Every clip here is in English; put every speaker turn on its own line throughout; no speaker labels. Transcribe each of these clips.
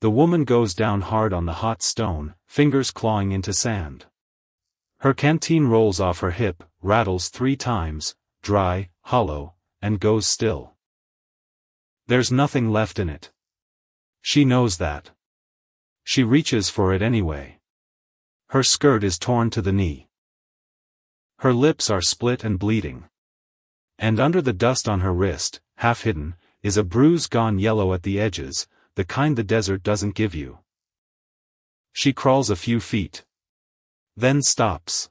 The woman goes down hard on the hot stone, fingers clawing into sand. Her canteen rolls off her hip, rattles 3 times, dry, hollow, and goes still. There's nothing left in it. She knows that. She reaches for it anyway. Her skirt is torn to the knee. Her lips are split and bleeding. And under the dust on her wrist, half hidden, is a bruise gone yellow at the edges, the kind the desert doesn't give you. She crawls a few feet. Then stops.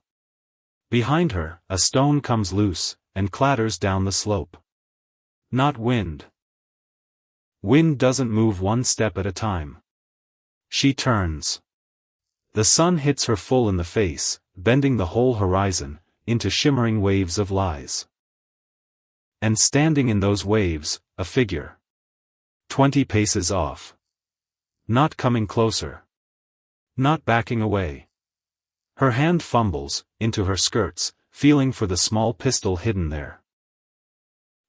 Behind her, a stone comes loose, and clatters down the slope. Not wind. Wind doesn't move 1 step at a time. She turns. The sun hits her full in the face, bending the whole horizon, into shimmering waves of lies. And standing in those waves, a figure. 20 paces off. Not coming closer. Not backing away. Her hand fumbles, into her skirts, feeling for the small pistol hidden there.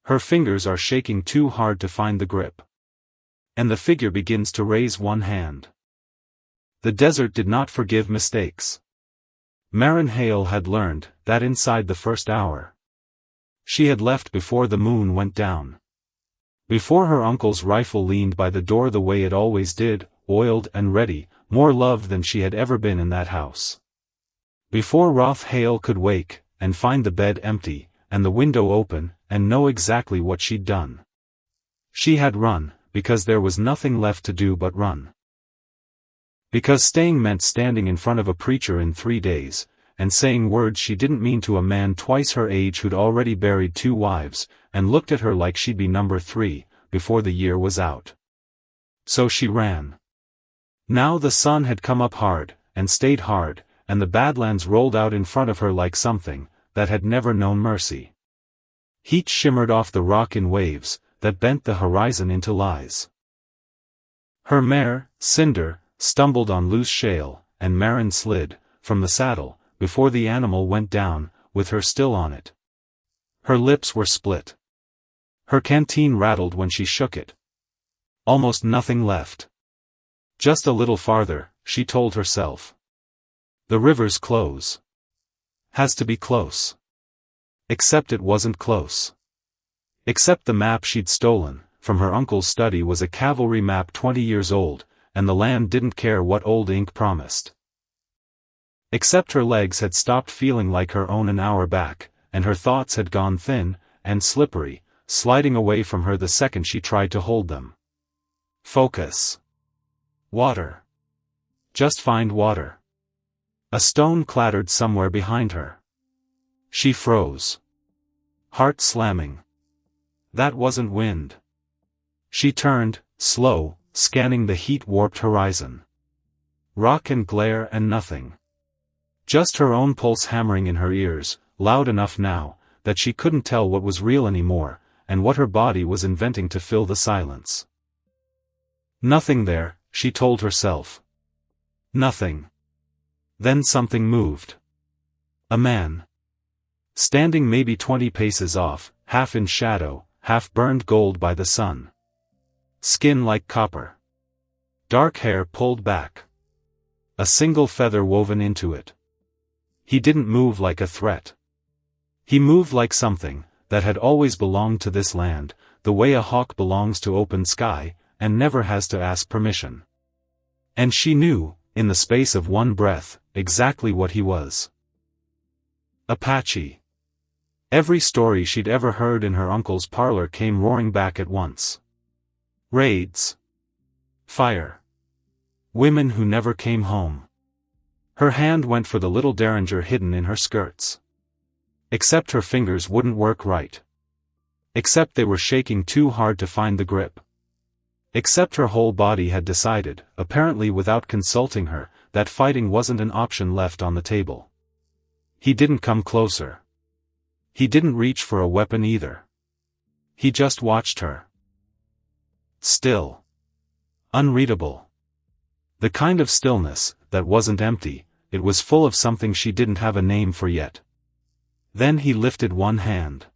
Her fingers are shaking too hard to find the grip. And the figure begins to raise one hand. The desert did not forgive mistakes. Maren Hale had learned that inside the first hour. She had left before the moon went down. Before her uncle's rifle leaned by the door the way it always did, oiled and ready, more loved than she had ever been in that house. Before Roth Hale could wake, and find the bed empty, and the window open, and know exactly what she'd done. She had run, because there was nothing left to do but run. Because staying meant standing in front of a preacher in 3 days, and saying words she didn't mean to a man twice her age who'd already buried 2 wives, and looked at her like she'd be number 3, before the year was out. So she ran. Now the sun had come up hard, and stayed hard, and the Badlands rolled out in front of her like something that had never known mercy. Heat shimmered off the rock in waves that bent the horizon into lies. Her mare, Cinder, stumbled on loose shale, and Maren slid from the saddle before the animal went down, with her still on it. Her lips were split. Her canteen rattled when she shook it. Almost nothing left. Just a little farther, she told herself. The river's close. Has to be close. Except it wasn't close. Except the map she'd stolen from her uncle's study was a cavalry map 20 years old, and the land didn't care what old ink promised. Except her legs had stopped feeling like her own an hour back, and her thoughts had gone thin and slippery, sliding away from her the second she tried to hold them. Focus. Water. Just find water. A stone clattered somewhere behind her. She froze. Heart slamming. That wasn't wind. She turned, slow, scanning the heat-warped horizon. Rock and glare and nothing. Just her own pulse hammering in her ears, loud enough now, that she couldn't tell what was real anymore, and what her body was inventing to fill the silence. Nothing there, she told herself. Nothing. Then something moved. A man. Standing maybe 20 paces off, half in shadow, half burned gold by the sun. Skin like copper. Dark hair pulled back. A single feather woven into it. He didn't move like a threat. He moved like something that had always belonged to this land, the way a hawk belongs to open sky, and never has to ask permission. And she knew, in the space of one breath, exactly what he was. Apache. Every story she'd ever heard in her uncle's parlor came roaring back at once. Raids. Fire. Women who never came home. Her hand went for the little derringer hidden in her skirts. Except her fingers wouldn't work right. Except they were shaking too hard to find the grip. Except her whole body had decided, apparently without consulting her, that fighting wasn't an option left on the table. He didn't come closer. He didn't reach for a weapon either. He just watched her. Still. Unreadable. The kind of stillness that wasn't empty, it was full of something she didn't have a name for yet. Then he lifted one hand.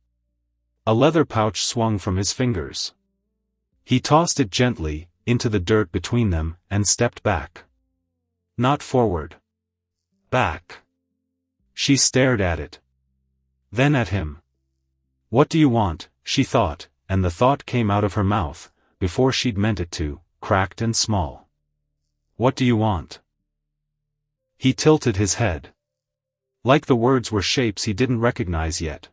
A leather pouch swung from his fingers. He tossed it gently, into the dirt between them, and stepped back. Not forward. Back. She stared at it. Then at him. What do you want, she thought, and the thought came out of her mouth, before she'd meant it to, cracked and small. What do you want? He tilted his head. Like the words were shapes he didn't recognize yet.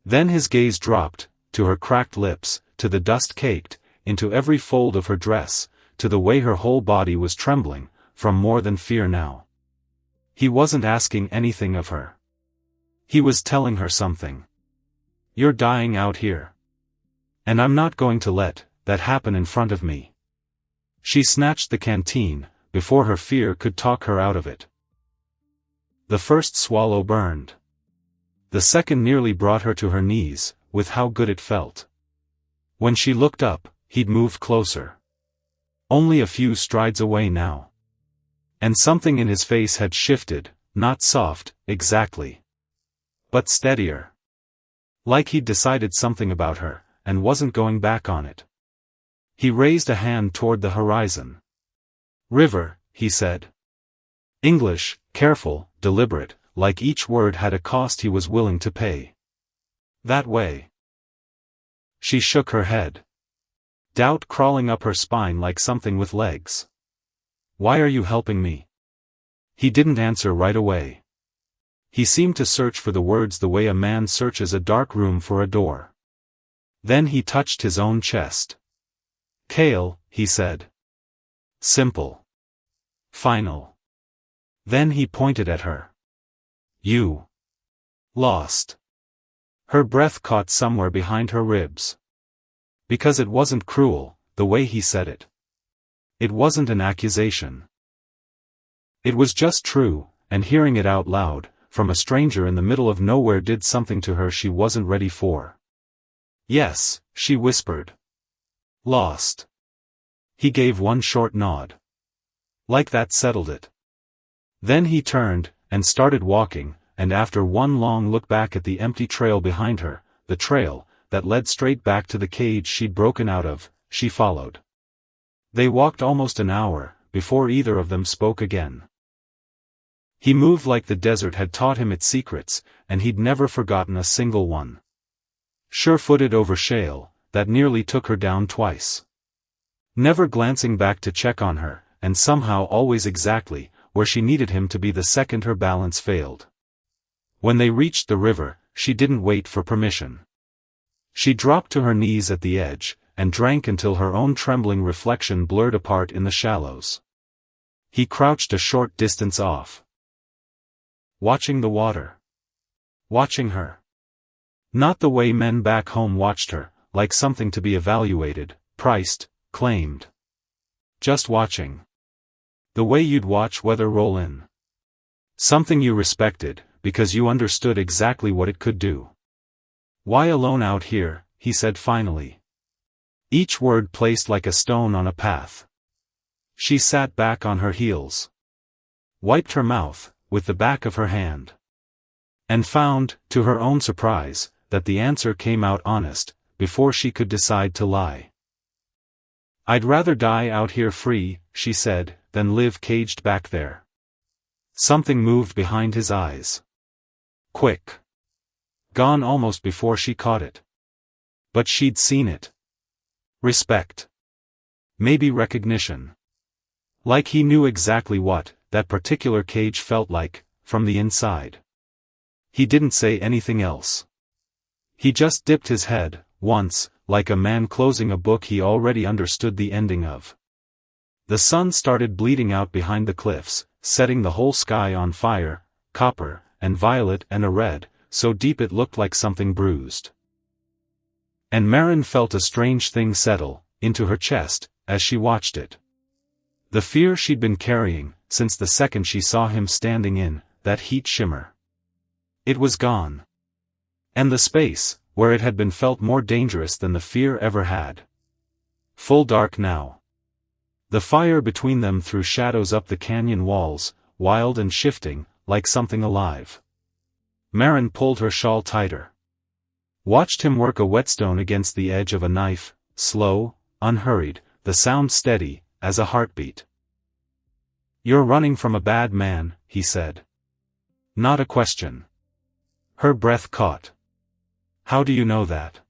Then his gaze dropped, to her cracked lips, to the dust caked, into every fold of her dress, to the way her whole body was trembling, from more than fear now. He wasn't asking anything of her. He was telling her something. You're dying out here. And I'm not going to let that happen in front of me. She snatched the canteen, before her fear could talk her out of it. The first swallow burned. The second nearly brought her to her knees, with how good it felt. When she looked up, he'd moved closer. Only a few strides away now. And something in his face had shifted, not soft, exactly. But steadier. Like he'd decided something about her, and wasn't going back on it. He raised a hand toward the horizon. River, he said. English, careful, deliberate, like each word had a cost he was willing to pay. That way. She shook her head. Doubt crawling up her spine like something with legs. Why are you helping me? He didn't answer right away. He seemed to search for the words the way a man searches a dark room for a door. Then he touched his own chest. Kale, he said. Simple. Final. Then he pointed at her. You. Lost. Her breath caught somewhere behind her ribs. Because it wasn't cruel, the way he said it. It wasn't an accusation. It was just true, and hearing it out loud, from a stranger in the middle of nowhere did something to her she wasn't ready for. Yes, she whispered. Lost. He gave one short nod. Like that settled it. Then he turned, and started walking, and after one long look back at the empty trail behind her, the trail, that led straight back to the cage she'd broken out of, she followed. They walked almost an hour, before either of them spoke again. He moved like the desert had taught him its secrets, and he'd never forgotten a single one. Sure-footed over shale, that nearly took her down twice. Never glancing back to check on her, and somehow always exactly where she needed him to be the second her balance failed. When they reached the river, she didn't wait for permission. She dropped to her knees at the edge, and drank until her own trembling reflection blurred apart in the shallows. He crouched a short distance off. Watching the water. Watching her. Not the way men back home watched her, like something to be evaluated, priced, claimed. Just watching. The way you'd watch weather roll in. Something you respected, because you understood exactly what it could do. Why alone out here, he said finally. Each word placed like a stone on a path. She sat back on her heels. Wiped her mouth, with the back of her hand. And found, to her own surprise, that the answer came out honest, before she could decide to lie. I'd rather die out here free, she said, than live caged back there. Something moved behind his eyes. Quick. Gone almost before she caught it. But she'd seen it. Respect. Maybe recognition. Like he knew exactly what that particular cage felt like, from the inside. He didn't say anything else. He just dipped his head, once, like a man closing a book he already understood the ending of. The sun started bleeding out behind the cliffs, setting the whole sky on fire, copper, and violet and a red, so deep it looked like something bruised. And Maren felt a strange thing settle into her chest, as she watched it. The fear she'd been carrying, since the second she saw him standing in that heat shimmer. It was gone. And the space, where it had been felt more dangerous than the fear ever had. Full dark now. The fire between them threw shadows up the canyon walls, wild and shifting, like something alive. Maren pulled her shawl tighter. Watched him work a whetstone against the edge of a knife, slow, unhurried, the sound steady as a heartbeat. "You're running from a bad man," he said. "Not a question." Her breath caught. "How do you know that?"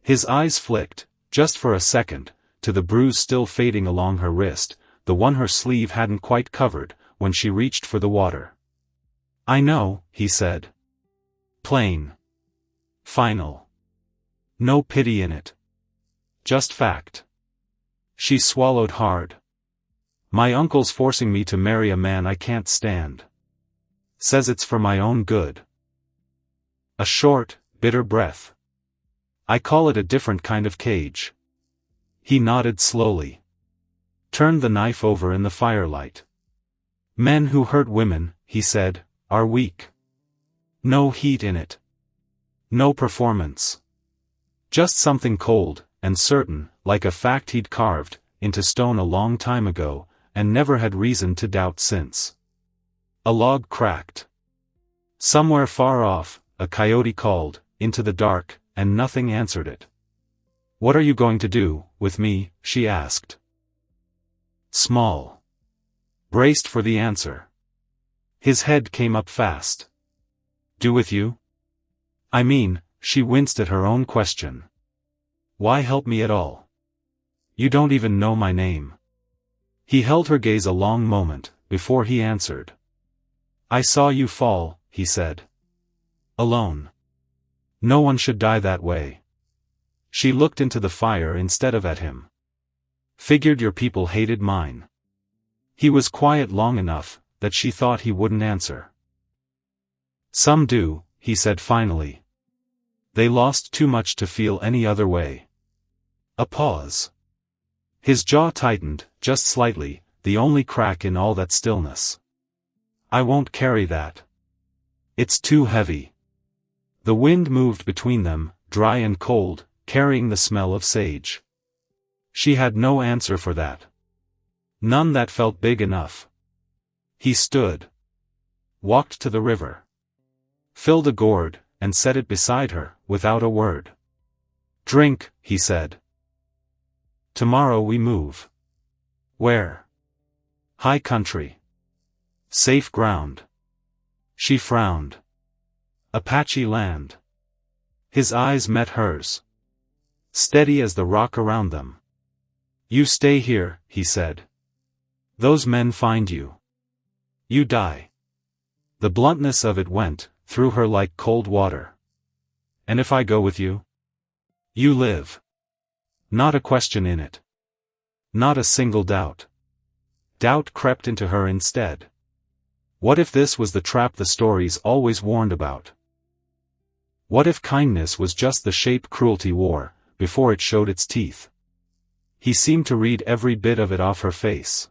His eyes flicked, just for a second, to the bruise still fading along her wrist, the one her sleeve hadn't quite covered, when she reached for the water. "I know," he said. Plain. Final. No pity in it. Just fact. She swallowed hard. "My uncle's forcing me to marry a man I can't stand. Says it's for my own good." A short, bitter breath. "I call it a different kind of cage." He nodded slowly. Turned the knife over in the firelight. "Men who hurt women," he said, "are weak. No heat in it. No performance. Just something cold, and certain, like a fact he'd carved into stone a long time ago, and never had reason to doubt since." A log cracked. Somewhere far off, a coyote called, into the dark, and nothing answered it. "What are you going to do, with me?" she asked. Small. Braced for the answer. His head came up fast. "Do with you?" "I mean," she winced at her own question. "Why help me at all? You don't even know my name." He held her gaze a long moment, before he answered. "I saw you fall," he said. "Alone. No one should die that way." She looked into the fire instead of at him. "Figured your people hated mine." He was quiet long enough, that she thought he wouldn't answer. "Some do," he said finally. "They lost too much to feel any other way." A pause. His jaw tightened, just slightly, the only crack in all that stillness. "I won't carry that. It's too heavy." The wind moved between them, dry and cold, carrying the smell of sage. She had no answer for that. None that felt big enough. He stood. Walked to the river. Filled a gourd, and set it beside her, without a word. "Drink," he said. "Tomorrow we move." "Where?" "High country. Safe ground." She frowned. "Apache land." His eyes met hers. Steady as the rock around them. "You stay here," he said. "Those men find you. You die." The bluntness of it went through her like cold water. "And if I go with you?" "You live." Not a question in it. Not a single doubt. Doubt crept into her instead. What if this was the trap the stories always warned about? What if kindness was just the shape cruelty wore, before it showed its teeth? He seemed to read every bit of it off her face.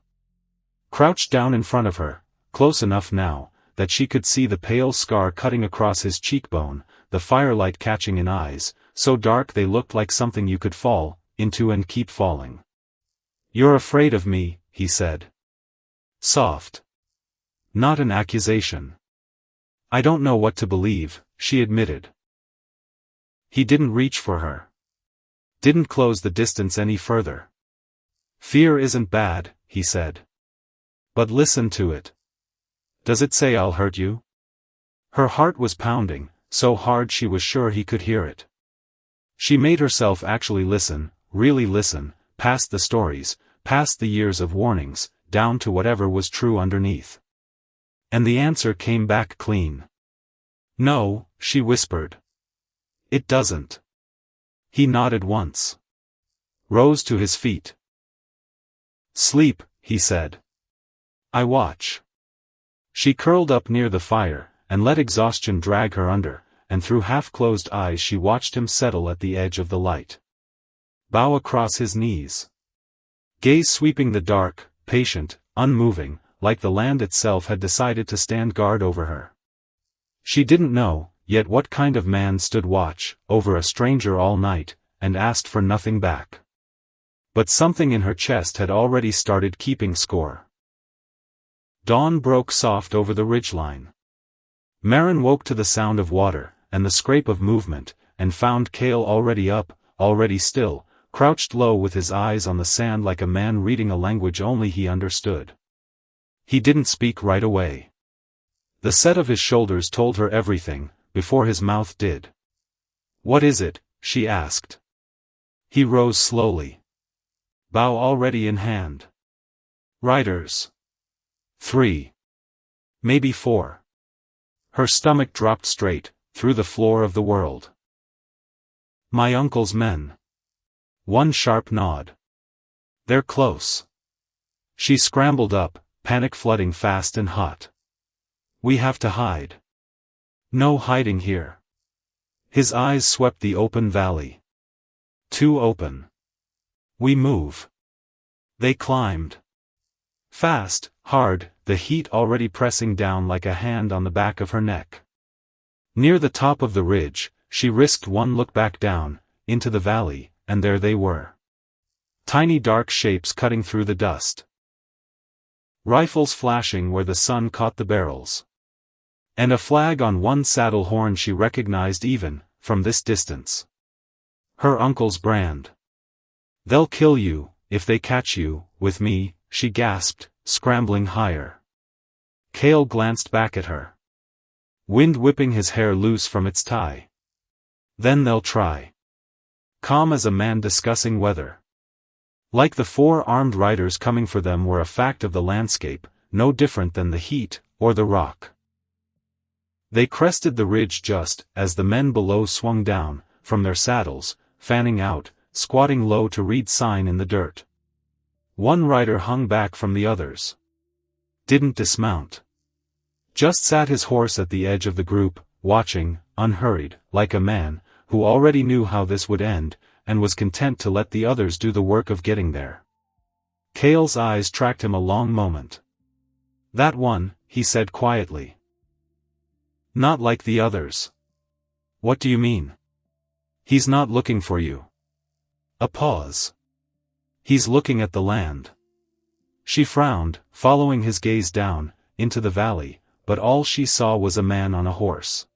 Crouched down in front of her, close enough now, that she could see the pale scar cutting across his cheekbone, the firelight catching in eyes, so dark they looked like something you could fall into and keep falling. "You're afraid of me," he said. Soft. Not an accusation. "I don't know what to believe," she admitted. He didn't reach for her. Didn't close the distance any further. "Fear isn't bad," he said. "But listen to it. Does it say I'll hurt you?" Her heart was pounding, so hard she was sure he could hear it. She made herself actually listen, really listen, past the stories, past the years of warnings, down to whatever was true underneath. And the answer came back clean. "No," she whispered. "It doesn't." He nodded once. Rose to his feet. "Sleep," he said. "I watch." She curled up near the fire, and let exhaustion drag her under, and through half-closed eyes she watched him settle at the edge of the light. Bow across his knees. Gaze sweeping the dark, patient, unmoving, like the land itself had decided to stand guard over her. She didn't know, yet what kind of man stood watch over a stranger all night, and asked for nothing back. But something in her chest had already started keeping score. Dawn broke soft over the ridgeline. Maren woke to the sound of water, and the scrape of movement, and found Kale already up, already still, crouched low with his eyes on the sand like a man reading a language only he understood. He didn't speak right away. The set of his shoulders told her everything, before his mouth did. "What is it?" she asked. He rose slowly. Bow already in hand. "Riders. 3. Maybe 4. Her stomach dropped straight, through the floor of the world. "My uncle's men." One sharp nod. "They're close." She scrambled up, panic flooding fast and hot. "We have to hide." "No hiding here." His eyes swept the open valley. "Too open." "We move." They climbed. Fast, hard, the heat already pressing down like a hand on the back of her neck. Near the top of the ridge, she risked one look back down, into the valley, and there they were. Tiny dark shapes cutting through the dust. Rifles flashing where the sun caught the barrels. And a flag on one saddle horn she recognized even, from this distance. Her uncle's brand. "They'll kill you, if they catch you, with me," she gasped, scrambling higher. Kale glanced back at her. Wind whipping his hair loose from its tie. "Then they'll try." Calm as a man discussing weather. Like the 4 armed riders coming for them were a fact of the landscape, no different than the heat, or the rock. They crested the ridge just as the men below swung down, from their saddles, fanning out, squatting low to read sign in the dirt. One rider hung back from the others. Didn't dismount. Just sat his horse at the edge of the group, watching, unhurried, like a man, who already knew how this would end, and was content to let the others do the work of getting there. Kale's eyes tracked him a long moment. "That one," he said quietly. "Not like the others." "What do you mean?" "He's not looking for you." A pause. "He's looking at the land." She frowned, following his gaze down, into the valley, but all she saw was a man on a horse.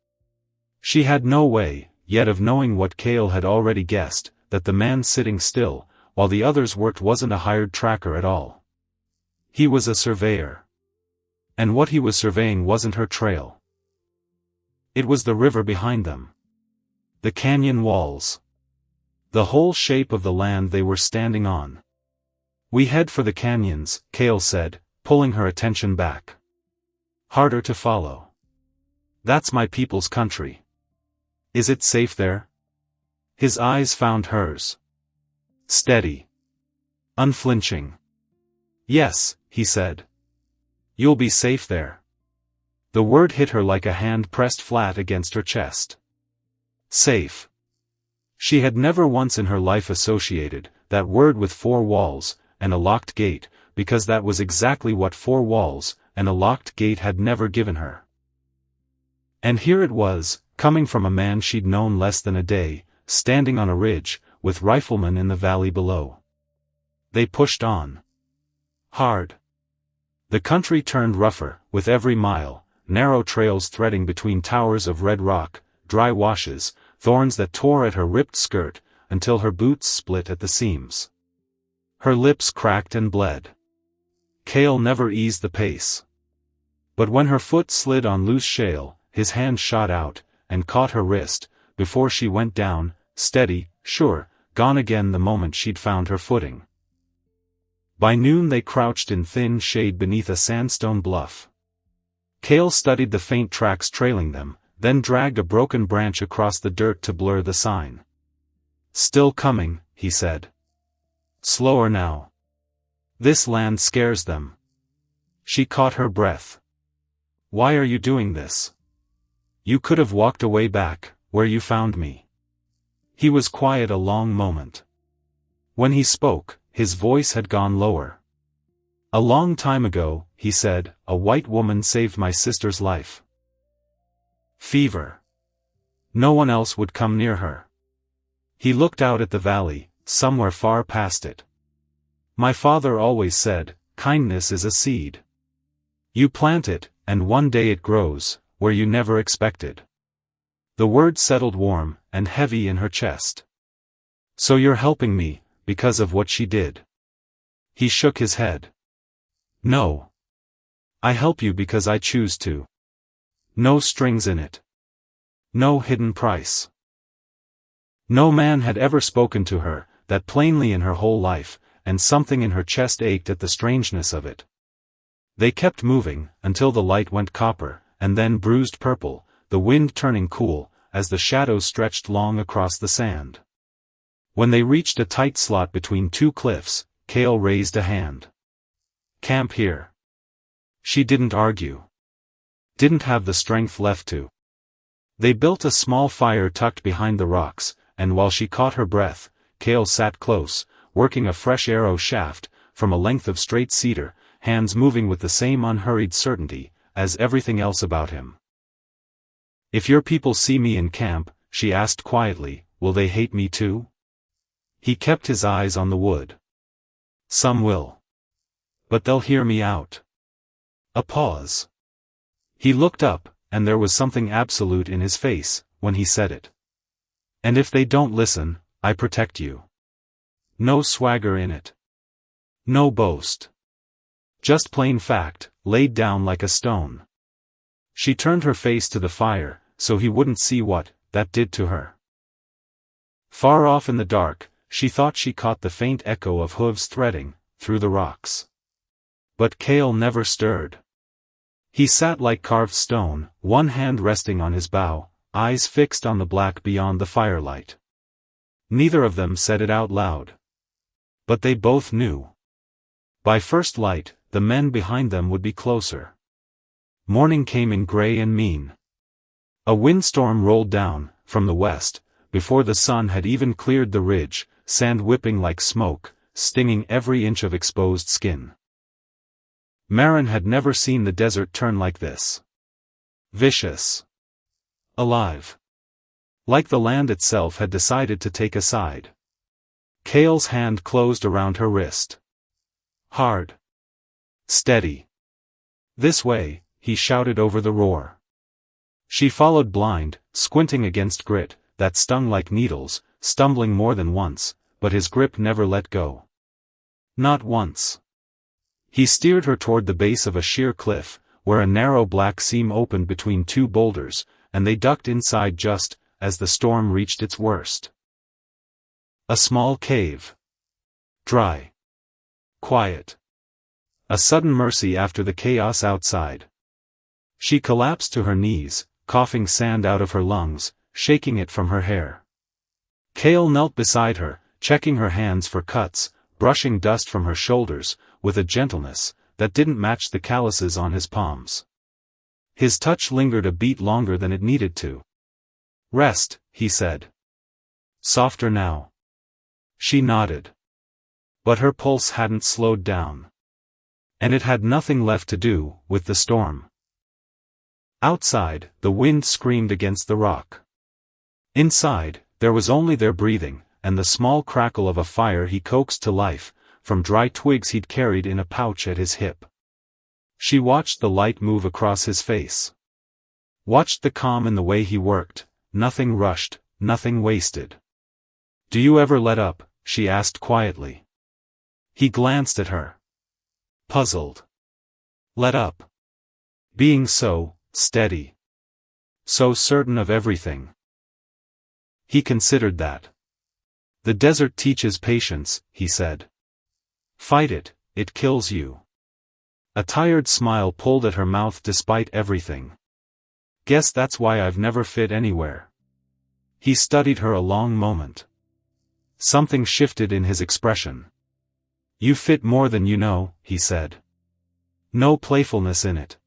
She had no way, yet of knowing what Kale had already guessed, that the man sitting still, while the others worked wasn't a hired tracker at all. He was a surveyor. And what he was surveying wasn't her trail. It was the river behind them. The canyon walls. The whole shape of the land they were standing on. "We head for the canyons," Kale said, pulling her attention back. "Harder to follow." "That's my people's country." "Is it safe there?" His eyes found hers. Steady. Unflinching. "Yes," he said. "You'll be safe there." The word hit her like a hand pressed flat against her chest. Safe. She had never once in her life associated that word with 4 walls, and a locked gate, because that was exactly what 4 walls, and a locked gate had never given her. And here it was, coming from a man she'd known less than a day, standing on a ridge, with riflemen in the valley below. They pushed on. Hard. The country turned rougher, with every mile, narrow trails threading between towers of red rock, dry washes, thorns that tore at her ripped skirt, until her boots split at the seams. Her lips cracked and bled. Kale never eased the pace. But when her foot slid on loose shale, his hand shot out, and caught her wrist, before she went down, steady, sure, gone again the moment she'd found her footing. By noon they crouched in thin shade beneath a sandstone bluff. Kale studied the faint tracks trailing them, then dragged a broken branch across the dirt to blur the sign. "Still coming," he said. "Slower now. This land scares them." She caught her breath. "Why are you doing this? You could have walked away back, where you found me." He was quiet a long moment. When he spoke, his voice had gone lower. "A long time ago," he said, "a white woman saved my sister's life. Fever. No one else would come near her." He looked out at the valley, somewhere far past it. "My father always said, kindness is a seed. You plant it, and one day it grows, where you never expected." The word settled warm and heavy in her chest. "So you're helping me," because of what she did. He shook his head. No. I help you because I choose to. No strings in it. No hidden price. No man had ever spoken to her, that plainly in her whole life, and something in her chest ached at the strangeness of it. They kept moving, until the light went copper, and then bruised purple, the wind turning cool, as the shadows stretched long across the sand. When they reached a tight slot between two cliffs, Kale raised a hand. Camp here. She didn't argue. Didn't have the strength left to. They built a small fire tucked behind the rocks, and while she caught her breath, Kale sat close, working a fresh arrow shaft, from a length of straight cedar, hands moving with the same unhurried certainty, as everything else about him. If your people see me in camp, she asked quietly, will they hate me too? He kept his eyes on the wood. Some will. But they'll hear me out. A pause. He looked up, and there was something absolute in his face, when he said it. And if they don't listen, I protect you. No swagger in it. No boast. Just plain fact, laid down like a stone. She turned her face to the fire, so he wouldn't see what that did to her. Far off in the dark, she thought she caught the faint echo of hooves threading through the rocks. But Kale never stirred. He sat like carved stone, one hand resting on his bow, eyes fixed on the black beyond the firelight. Neither of them said it out loud. But they both knew. By first light, the men behind them would be closer. Morning came in gray and mean. A windstorm rolled down, from the west, before the sun had even cleared the ridge, sand whipping like smoke, stinging every inch of exposed skin. Maren had never seen the desert turn like this. Vicious. Alive. Like the land itself had decided to take a side. Kale's hand closed around her wrist. Hard. Steady. This way, he shouted over the roar. She followed blind, squinting against grit, that stung like needles, stumbling more than once, but his grip never let go. Not once. He steered her toward the base of a sheer cliff, where a narrow black seam opened between two boulders, and they ducked inside just as the storm reached its worst. A small cave. Dry. Quiet. A sudden mercy after the chaos outside. She collapsed to her knees, coughing sand out of her lungs, shaking it from her hair. Kale knelt beside her, checking her hands for cuts, brushing dust from her shoulders, with a gentleness that didn't match the calluses on his palms. His touch lingered a beat longer than it needed to. Rest, he said. Softer now. She nodded. But her pulse hadn't slowed down. And it had nothing left to do with the storm. Outside, the wind screamed against the rock. Inside, there was only their breathing, and the small crackle of a fire he coaxed to life, from dry twigs he'd carried in a pouch at his hip. She watched the light move across his face. Watched the calm in the way he worked, nothing rushed, nothing wasted. Do you ever let up? She asked quietly. He glanced at her. Puzzled. Let up. Being so steady. So certain of everything. He considered that. The desert teaches patience, he said. Fight it, it kills you. A tired smile pulled at her mouth despite everything. Guess that's why I've never fit anywhere. He studied her a long moment. Something shifted in his expression. You fit more than you know, he said. No playfulness in it.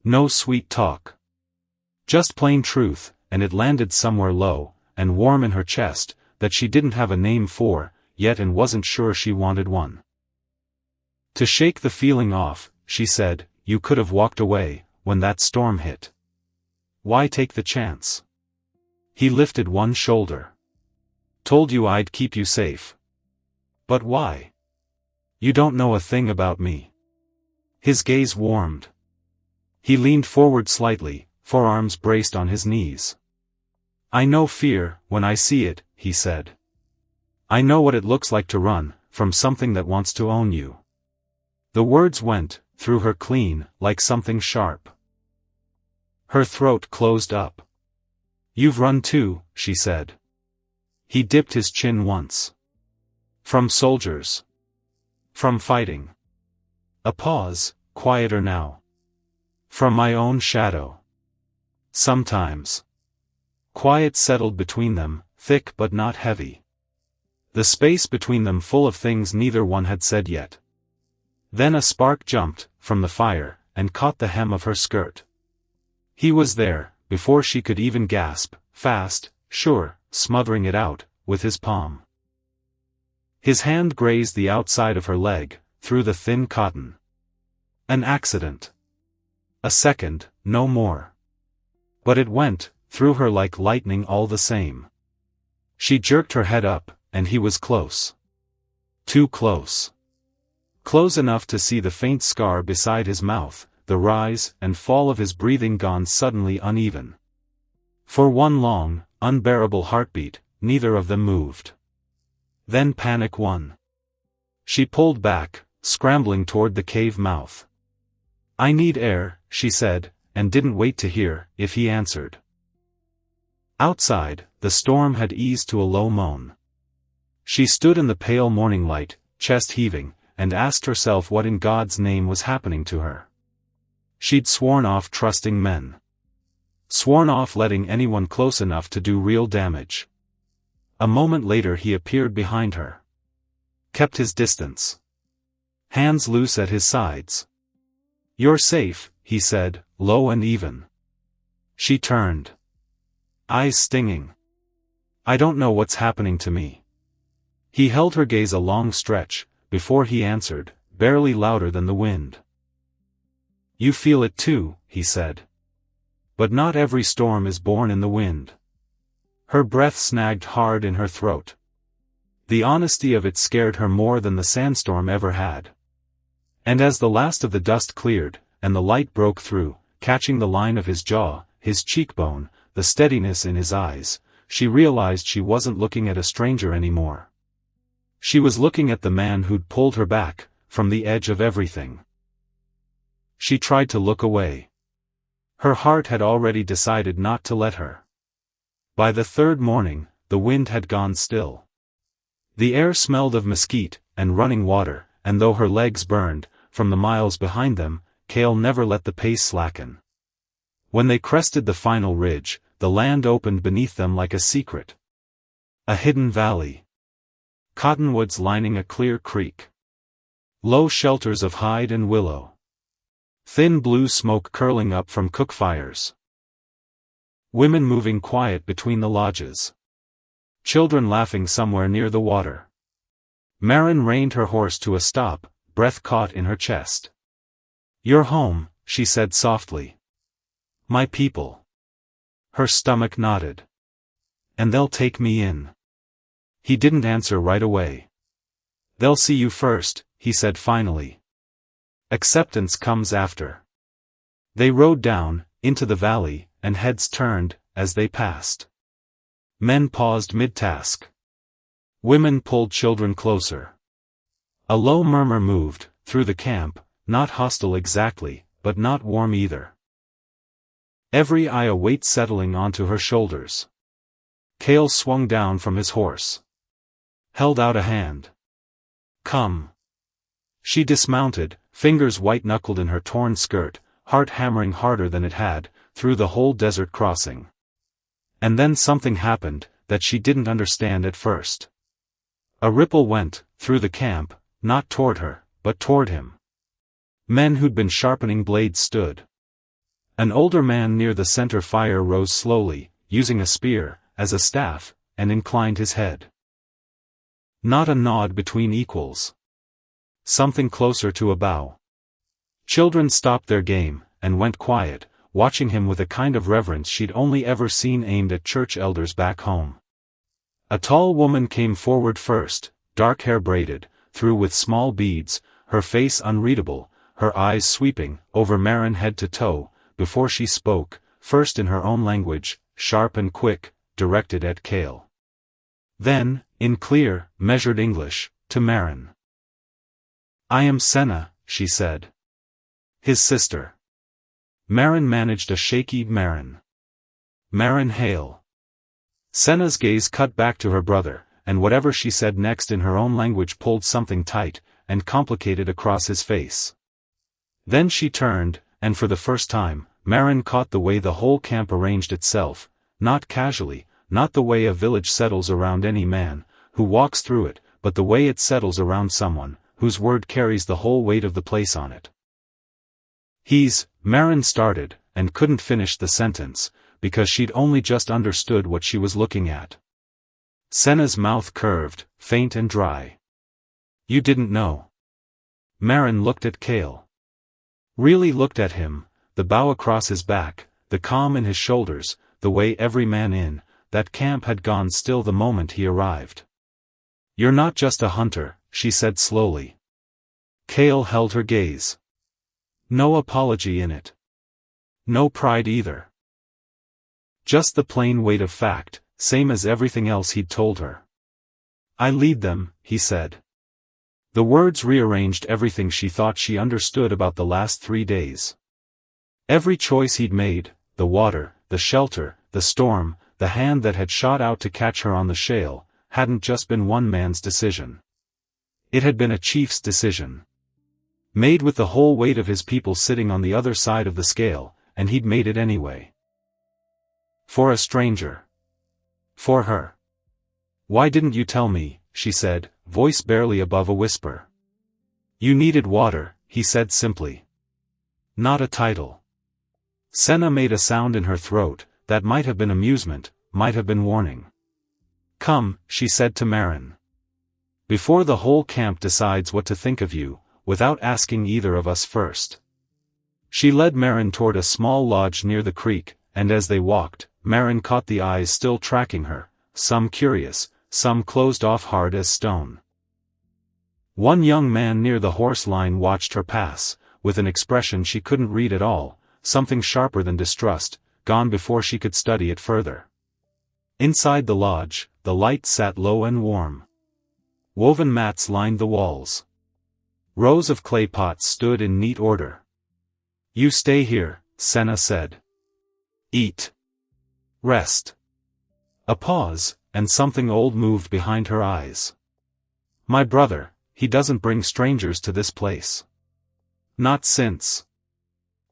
No sweet talk. Just plain truth, and it landed somewhere low, and warm in her chest, that she didn't have a name for, yet and wasn't sure she wanted one. To shake the feeling off, she said, you could have walked away, when that storm hit. Why take the chance? He lifted one shoulder. Told you I'd keep you safe. But why? You don't know a thing about me. His gaze warmed. He leaned forward slightly, forearms braced on his knees. I know fear, when I see it, he said. I know what it looks like to run from something that wants to own you. The words went through her clean, like something sharp. Her throat closed up. You've run too, she said. He dipped his chin once. From soldiers. From fighting. A pause, quieter now. From my own shadow. Sometimes. Quiet settled between them, thick but not heavy. The space between them full of things neither one had said yet. Then a spark jumped from the fire and caught the hem of her skirt. He was there, before she could even gasp, fast, sure, smothering it out with his palm. His hand grazed the outside of her leg, through the thin cotton. An accident. A second, no more. But it went through her like lightning all the same. She jerked her head up, and he was close. Too close. Close enough to see the faint scar beside his mouth, the rise and fall of his breathing gone suddenly uneven. For one long, unbearable heartbeat, neither of them moved. Then panic won. She pulled back, scrambling toward the cave mouth. I need air, she said, and didn't wait to hear if he answered. Outside, the storm had eased to a low moan. She stood in the pale morning light, chest heaving, and asked herself what in God's name was happening to her. She'd sworn off trusting men. Sworn off letting anyone close enough to do real damage. A moment later he appeared behind her. Kept his distance. Hands loose at his sides. You're safe, he said, low and even. She turned. Eyes stinging. I don't know what's happening to me. He held her gaze a long stretch, before he answered, barely louder than the wind. You feel it too, he said. But not every storm is born in the wind. Her breath snagged hard in her throat. The honesty of it scared her more than the sandstorm ever had. And as the last of the dust cleared, and the light broke through, catching the line of his jaw, his cheekbone, the steadiness in his eyes, she realized she wasn't looking at a stranger anymore. She was looking at the man who'd pulled her back, from the edge of everything. She tried to look away. Her heart had already decided not to let her. By the third morning, the wind had gone still. The air smelled of mesquite and running water, and though her legs burned, from the miles behind them, Kale never let the pace slacken. When they crested the final ridge, the land opened beneath them like a secret. A hidden valley. Cottonwoods lining a clear creek. Low shelters of hide and willow. Thin blue smoke curling up from cook fires. Women moving quiet between the lodges. Children laughing somewhere near the water. Maren reined her horse to a stop, breath caught in her chest. You're home, she said softly. My people. Her stomach nodded. And they'll take me in. He didn't answer right away. They'll see you first, he said finally. Acceptance comes after. They rode down, into the valley, and heads turned, as they passed. Men paused mid-task. Women pulled children closer. A low murmur moved, through the camp, not hostile exactly, but not warm either. Every eye a weight settling onto her shoulders. Kale swung down from his horse. Held out a hand. Come. She dismounted, fingers white-knuckled in her torn skirt, heart hammering harder than it had, through the whole desert crossing. And then something happened, that she didn't understand at first. A ripple went, through the camp, not toward her, but toward him. Men who'd been sharpening blades stood. An older man near the center fire rose slowly, using a spear, as a staff, and inclined his head. Not a nod between equals. Something closer to a bow. Children stopped their game, and went quiet, watching him with a kind of reverence she'd only ever seen aimed at church elders back home. A tall woman came forward first, dark hair braided, through with small beads, her face unreadable, her eyes sweeping, over Maren head to toe, before she spoke, first in her own language, sharp and quick, directed at Kale. Then, in clear, measured English, to Maren. "I am Senna," she said. "His sister." Maren managed a shaky Maren Hale. Senna's gaze cut back to her brother, and whatever she said next in her own language pulled something tight and complicated across his face. Then she turned, and for the first time, Maren caught the way the whole camp arranged itself, not casually, not the way a village settles around any man who walks through it, but the way it settles around someone whose word carries the whole weight of the place on it. Maren started, and couldn't finish the sentence, because she'd only just understood what she was looking at. Senna's mouth curved, faint and dry. "You didn't know?" Maren looked at Kale. Really looked at him, the bow across his back, the calm in his shoulders, the way every man in that camp had gone still the moment he arrived. "You're not just a hunter," she said slowly. Kale held her gaze. No apology in it. No pride either. Just the plain weight of fact, same as everything else he'd told her. "I lead them," he said. The words rearranged everything she thought she understood about the last 3 days. Every choice he'd made, the water, the shelter, the storm, the hand that had shot out to catch her on the shale, hadn't just been one man's decision. It had been a chief's decision. Made with the whole weight of his people sitting on the other side of the scale, and he'd made it anyway. For a stranger. For her. "Why didn't you tell me?" she said, voice barely above a whisper. "You needed water," he said simply. "Not a title." Senna made a sound in her throat, that might have been amusement, might have been warning. "Come," she said to Maren. "Before the whole camp decides what to think of you, without asking either of us first." She led Maren toward a small lodge near the creek, and as they walked, Maren caught the eyes still tracking her, some curious, some closed off hard as stone. One young man near the horse line watched her pass, with an expression she couldn't read at all, something sharper than distrust, gone before she could study it further. Inside the lodge, the light sat low and warm. Woven mats lined the walls. Rows of clay pots stood in neat order. "You stay here," Senna said. "Eat. Rest." A pause, and something old moved behind her eyes. "My brother, he doesn't bring strangers to this place." "Not since."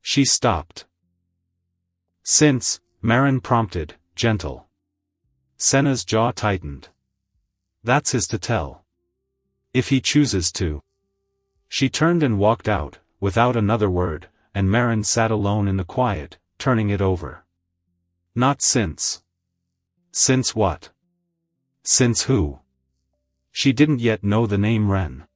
She stopped. "Since," Maren prompted, gentle. Senna's jaw tightened. "That's his to tell. If he chooses to." She turned and walked out, without another word, and Maren sat alone in the quiet, turning it over. "Not since." Since what? Since who? She didn't yet know the name Wren.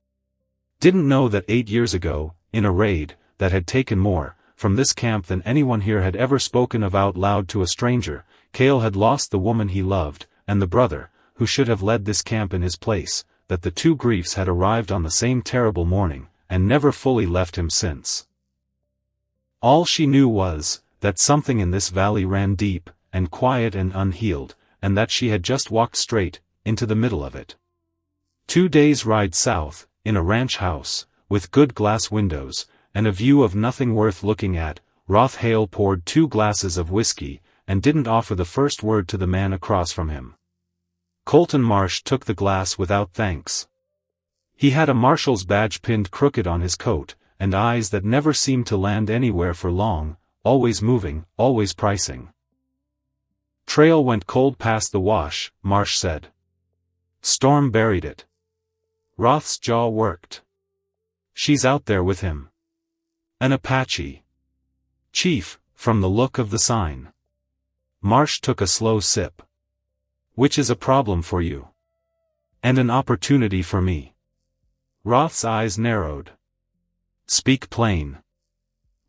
Didn't know that 8 years ago, in a raid that had taken more from this camp than anyone here had ever spoken of out loud to a stranger, Kale had lost the woman he loved, and the brother, who should have led this camp in his place, that the two griefs had arrived on the same terrible morning, and never fully left him since. All she knew was, that something in this valley ran deep, and quiet and unhealed, and that she had just walked straight, into the middle of it. 2 days' ride south, in a ranch house, with good glass windows, and a view of nothing worth looking at, Hale poured 2 glasses of whiskey, and didn't offer the first word to the man across from him. Colton Marsh took the glass without thanks. He had a marshal's badge pinned crooked on his coat, and eyes that never seemed to land anywhere for long, always moving, always pricing. "Trail went cold past the wash," Marsh said. "Storm buried it." Roth's jaw worked. "She's out there with him." "An Apache chief, from the look of the sign." Marsh took a slow sip. "Which is a problem for you. And an opportunity for me." Roth's eyes narrowed. "Speak plain."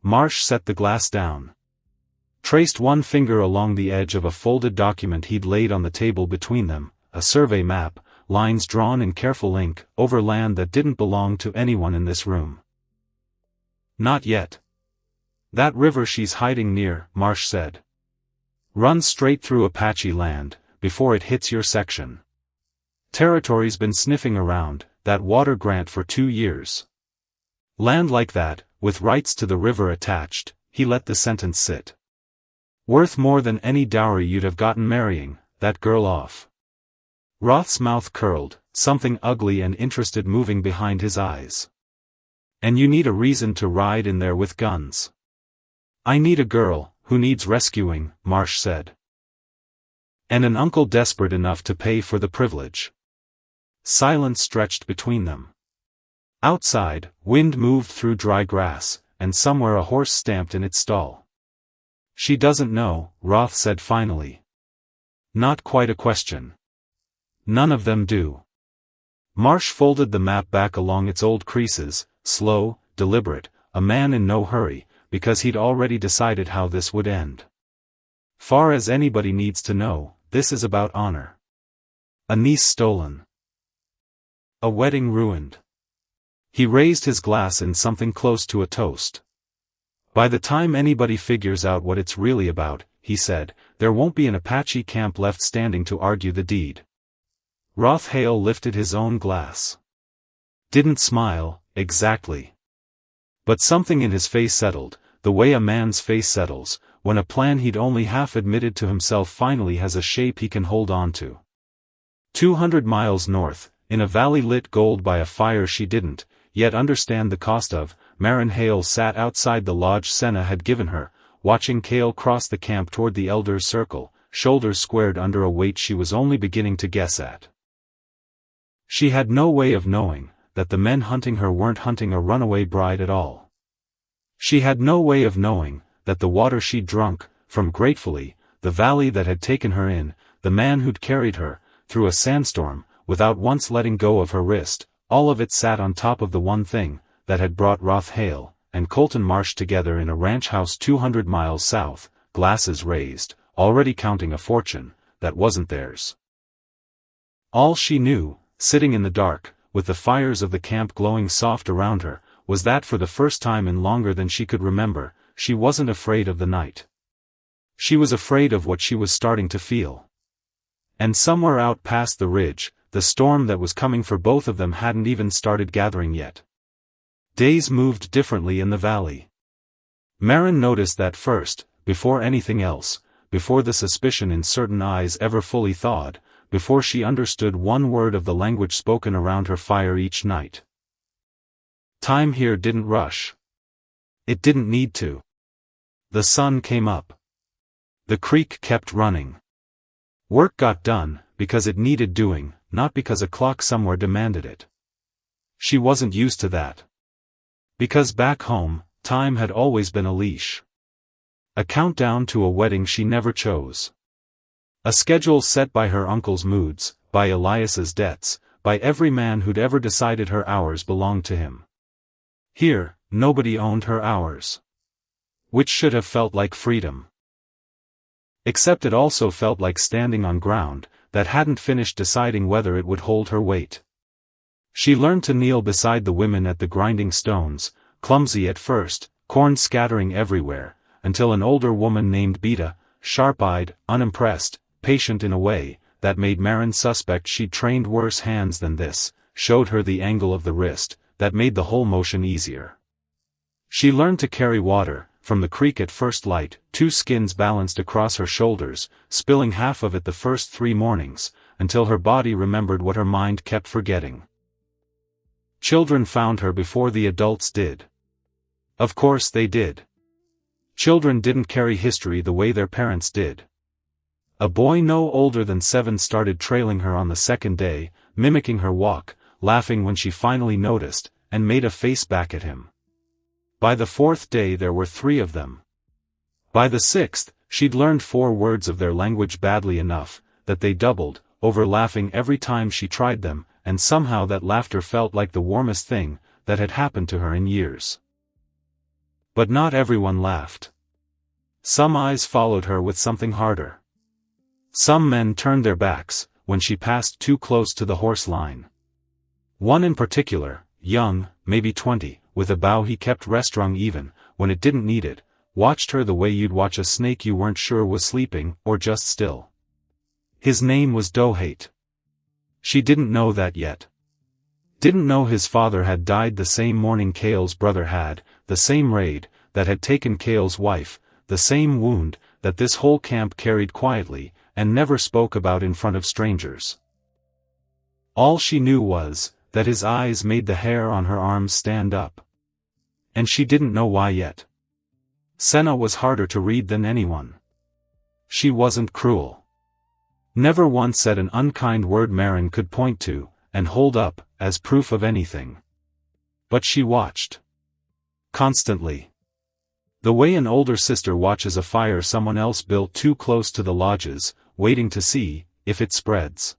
Marsh set the glass down. Traced one finger along the edge of a folded document he'd laid on the table between them, a survey map, lines drawn in careful ink, over land that didn't belong to anyone in this room. "Not yet. That river she's hiding near," Marsh said, "runs straight through Apache land, before it hits your section. Territory's been sniffing around, that water grant for 2 years. Land like that, with rights to the river attached, he let the sentence sit. Worth more than any dowry you'd have gotten marrying that girl off. Roth's mouth curled, something ugly and interested moving behind his eyes. And you need a reason to ride in there with guns. I need a girl, who needs rescuing, Marsh said. And an uncle desperate enough to pay for the privilege. Silence stretched between them. Outside, wind moved through dry grass, and somewhere a horse stamped in its stall. She doesn't know, Roth said finally. Not quite a question. None of them do. Marsh folded the map back along its old creases, slow, deliberate, a man in no hurry, because he'd already decided how this would end. Far as anybody needs to know, this is about honor. A niece stolen. A wedding ruined. He raised his glass in something close to a toast. By the time anybody figures out what it's really about, he said, there won't be an Apache camp left standing to argue the deed. Hale lifted his own glass. Didn't smile, exactly. But something in his face settled, the way a man's face settles, when a plan he'd only half admitted to himself finally has a shape he can hold on to. 200 miles north, in a valley lit gold by a fire she didn't yet understand the cost of, Maren Hale sat outside the lodge Senna had given her, watching Kale cross the camp toward the elders' circle, shoulders squared under a weight she was only beginning to guess at. She had no way of knowing that the men hunting her weren't hunting a runaway bride at all. She had no way of knowing that the water she'd drunk, from gratefully, the valley that had taken her in, the man who'd carried her, through a sandstorm, without once letting go of her wrist, all of it sat on top of the one thing that had brought Hale and Colton Marsh together in a ranch house 200 miles south, glasses raised, already counting a fortune that wasn't theirs. All she knew, sitting in the dark, with the fires of the camp glowing soft around her, was that for the first time in longer than she could remember, she wasn't afraid of the night. She was afraid of what she was starting to feel. And somewhere out past the ridge, the storm that was coming for both of them hadn't even started gathering yet. Days moved differently in the valley. Maren noticed that first, before anything else, before the suspicion in certain eyes ever fully thawed, before she understood one word of the language spoken around her fire each night. Time here didn't rush. It didn't need to. The sun came up. The creek kept running. Work got done, because it needed doing, not because a clock somewhere demanded it. She wasn't used to that. Because back home, time had always been a leash. A countdown to a wedding she never chose. A schedule set by her uncle's moods, by Elias's debts, by every man who'd ever decided her hours belonged to him. Here, nobody owned her hours. Which should have felt like freedom. Except it also felt like standing on ground that hadn't finished deciding whether it would hold her weight. She learned to kneel beside the women at the grinding stones, clumsy at first, corn scattering everywhere, until an older woman named Beta, sharp-eyed, unimpressed, patient in a way that made Maren suspect she'd trained worse hands than this, showed her the angle of the wrist, that made the whole motion easier. She learned to carry water, from the creek at first light, 2 skins balanced across her shoulders, spilling half of it the first 3 mornings, until her body remembered what her mind kept forgetting. Children found her before the adults did. Of course they did. Children didn't carry history the way their parents did. A boy no older than 7 started trailing her on the second day, mimicking her walk, laughing when she finally noticed, and made a face back at him. By the 4th day there were 3 of them. By the 6th, she'd learned 4 words of their language badly enough, that they doubled, over laughing every time she tried them, and somehow that laughter felt like the warmest thing that had happened to her in years. But not everyone laughed. Some eyes followed her with something harder. Some men turned their backs, when she passed too close to the horse line. One in particular, young, maybe 20, with a bow he kept restrung even, when it didn't need it, watched her the way you'd watch a snake you weren't sure was sleeping, or just still. His name was Dohate. She didn't know that yet. Didn't know his father had died the same morning Kale's brother had, the same raid that had taken Kale's wife, the same wound that this whole camp carried quietly, and never spoke about in front of strangers. All she knew was that his eyes made the hair on her arms stand up. And she didn't know why yet. Senna was harder to read than anyone. She wasn't cruel. Never once said an unkind word Maren could point to, and hold up, as proof of anything. But she watched. Constantly. The way an older sister watches a fire someone else built too close to the lodges, waiting to see if it spreads.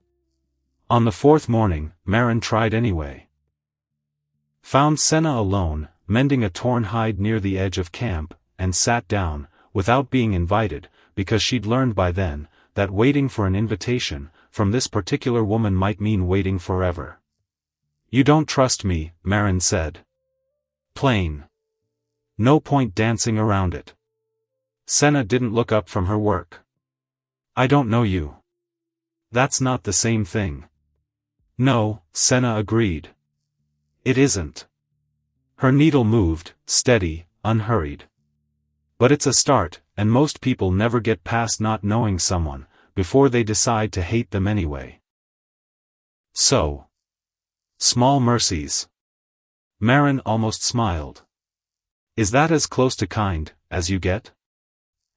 On the fourth morning, Maren tried anyway. Found Senna alone, mending a torn hide near the edge of camp, and sat down, without being invited, because she'd learned by then, that waiting for an invitation, from this particular woman might mean waiting forever. "You don't trust me," Maren said. Plain. No point dancing around it. Senna didn't look up from her work. "I don't know you." "That's not the same thing." "No," Senna agreed. "It isn't." Her needle moved, steady, unhurried. "But it's a start, and most people never get past not knowing someone, before they decide to hate them anyway. So. Small mercies." Maren almost smiled. "Is that as close to kind as you get?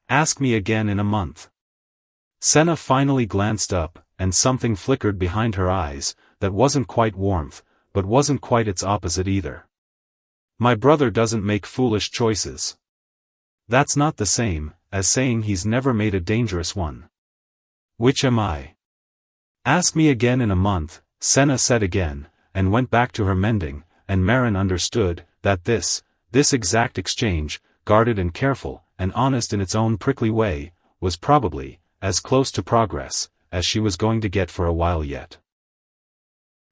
Ask me again in a month." Senna finally glanced up, and something flickered behind her eyes, that wasn't quite warmth, but wasn't quite its opposite either. "My brother doesn't make foolish choices. That's not the same as saying he's never made a dangerous one. Which am I?" "Ask me again in a month," Senna said again, and went back to her mending, and Maren understood that this exact exchange, guarded and careful, and honest in its own prickly way, was probably as close to progress as she was going to get for a while yet.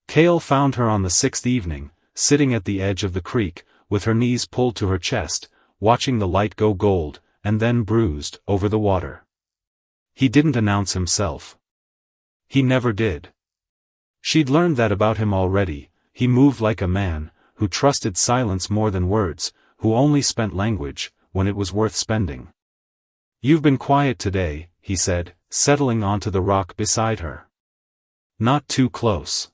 Kale found her on the sixth evening, sitting at the edge of the creek, with her knees pulled to her chest, watching the light go gold, and then bruised, over the water. He didn't announce himself. He never did. She'd learned that about him already. He moved like a man, who trusted silence more than words, who only spent language when it was worth spending. "You've been quiet today," he said, settling onto the rock beside her. "Not too close."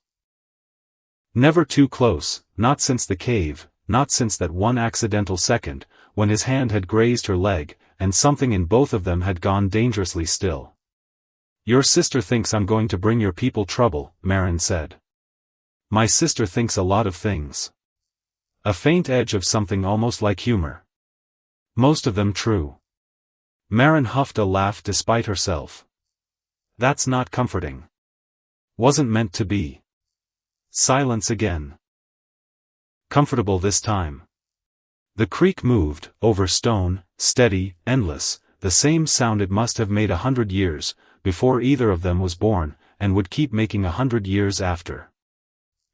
Never too close, not since the cave, not since that one accidental second, when his hand had grazed her leg, and something in both of them had gone dangerously still. "Your sister thinks I'm going to bring your people trouble," Maren said. "My sister thinks a lot of things." A faint edge of something almost like humor. "Most of them true." Maren huffed a laugh despite herself. "That's not comforting." "Wasn't meant to be." Silence again. Comfortable this time. The creek moved, over stone, steady, endless, the same sound it must have made 100 years, before either of them was born, and would keep making 100 years after.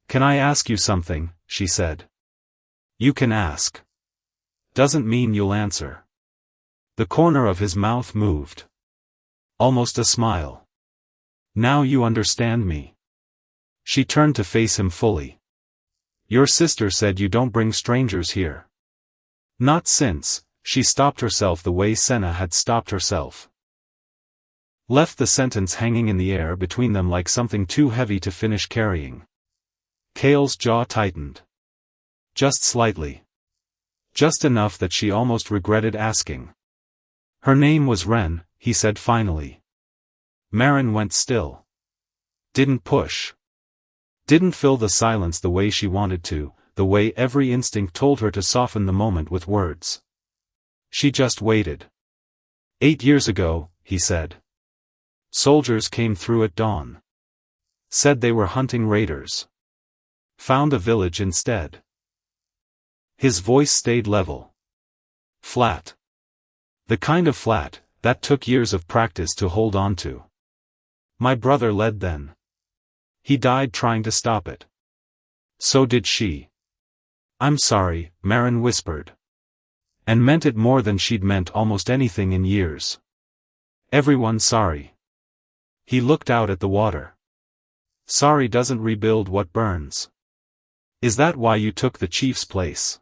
"Can I ask you something?" she said. "You can ask. Doesn't mean you'll answer." The corner of his mouth moved. Almost a smile. "Now you understand me." She turned to face him fully. "Your sister said you don't bring strangers here." Not since. She stopped herself the way Senna had stopped herself. Left the sentence hanging in the air between them like something too heavy to finish carrying. Kale's jaw tightened. Just slightly. Just enough that she almost regretted asking. "Her name was Wren," he said finally. Maren went still. Didn't push. Didn't fill the silence the way she wanted to, the way every instinct told her to soften the moment with words. She just waited. 8 years ago," he said. "Soldiers came through at dawn. Said they were hunting raiders. Found a village instead." His voice stayed level. Flat. The kind of flat that took years of practice to hold on to. "My brother led then. He died trying to stop it. So did she." "I'm sorry," Maren whispered. And meant it more than she'd meant almost anything in years. "Everyone's sorry." He looked out at the water. Sorry doesn't rebuild what burns. Is that why you took the chief's place?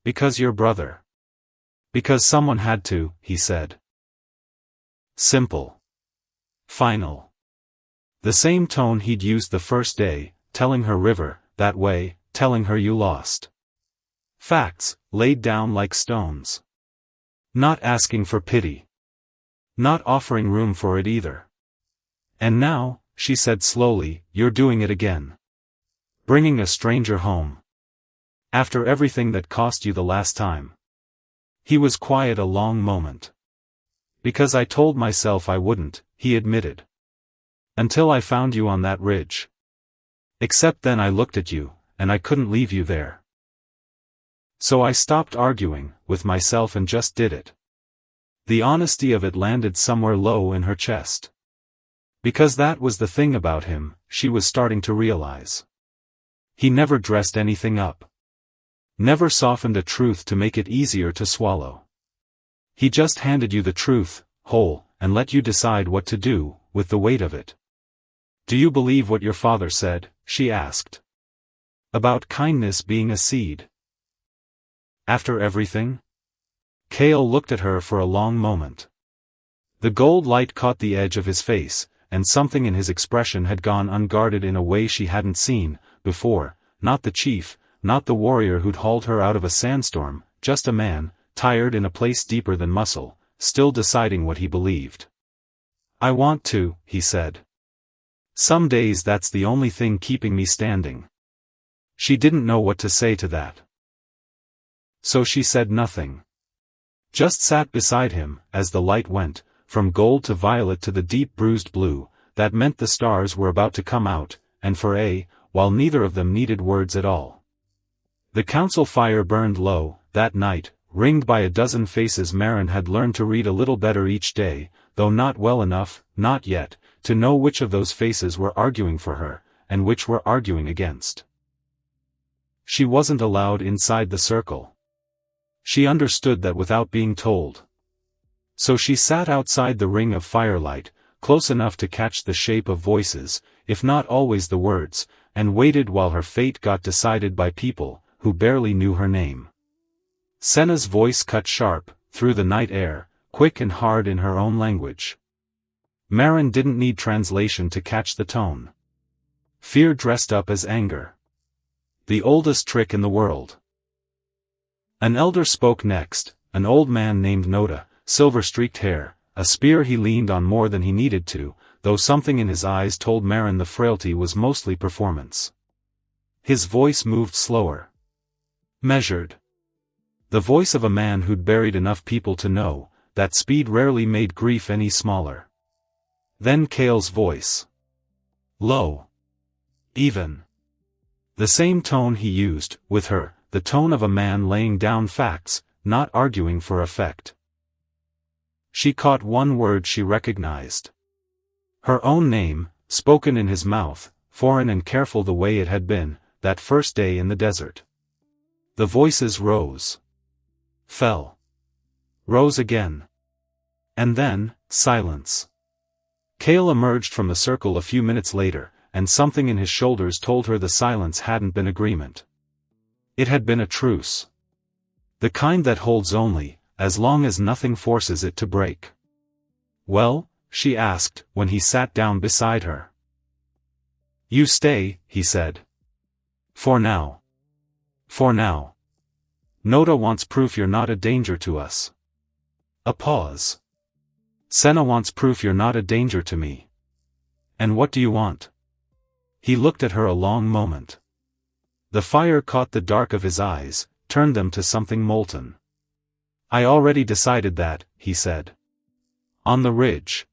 Because your brother. Because someone had to, he said. Simple. Final. The same tone he'd used the first day, telling her river, that way, telling her you lost. Facts, laid down like stones. Not asking for pity. Not offering room for it either. And now, she said slowly, you're doing it again. Bringing a stranger home. After everything that cost you the last time. He was quiet a long moment. Because I told myself I wouldn't, he admitted. Until I found you on that ridge. Except then I looked at you, and I couldn't leave you there. So I stopped arguing with myself and just did it. The honesty of it landed somewhere low in her chest. Because that was the thing about him, she was starting to realize. He never dressed anything up. Never softened a truth to make it easier to swallow. He just handed you the truth, whole, and let you decide what to do with the weight of it. Do you believe what your father said? She asked. About kindness being a seed. After everything? Kale looked at her for a long moment. The gold light caught the edge of his face, and something in his expression had gone unguarded in a way she hadn't seen before, not the chief, not the warrior who'd hauled her out of a sandstorm, just a man, tired in a place deeper than muscle, still deciding what he believed. I want to, he said. Some days that's the only thing keeping me standing. She didn't know what to say to that. So she said nothing. Just sat beside him, as the light went, from gold to violet to the deep bruised blue, that meant the stars were about to come out, and for while neither of them needed words at all. The council fire burned low, that night, ringed by a dozen faces Maren had learned to read a little better each day, though not well enough, not yet, to know which of those faces were arguing for her, and which were arguing against. She wasn't allowed inside the circle. She understood that without being told. So she sat outside the ring of firelight, close enough to catch the shape of voices, if not always the words, and waited while her fate got decided by people who barely knew her name. Senna's voice cut sharp, through the night air, quick and hard in her own language. Maren didn't need translation to catch the tone. Fear dressed up as anger. The oldest trick in the world. An elder spoke next, an old man named Noda, silver-streaked hair, a spear he leaned on more than he needed to, though something in his eyes told Maren the frailty was mostly performance. His voice moved slower. Measured. The voice of a man who'd buried enough people to know that speed rarely made grief any smaller. Then Kale's voice. Low. Even. The same tone he used, with her, the tone of a man laying down facts, not arguing for effect. She caught one word she recognized. Her own name, spoken in his mouth, foreign and careful the way it had been, that first day in the desert. The voices rose. Fell. Rose again. And then, silence. Kale emerged from the circle a few minutes later, and something in his shoulders told her the silence hadn't been agreement. It had been a truce. The kind that holds only, as long as nothing forces it to break. Well? She asked, when he sat down beside her. You stay, he said. For now. For now. Noda wants proof you're not a danger to us. A pause. Senna wants proof you're not a danger to me. And what do you want? He looked at her a long moment. The fire caught the dark of his eyes, turned them to something molten. I already decided that, he said. On the ridge.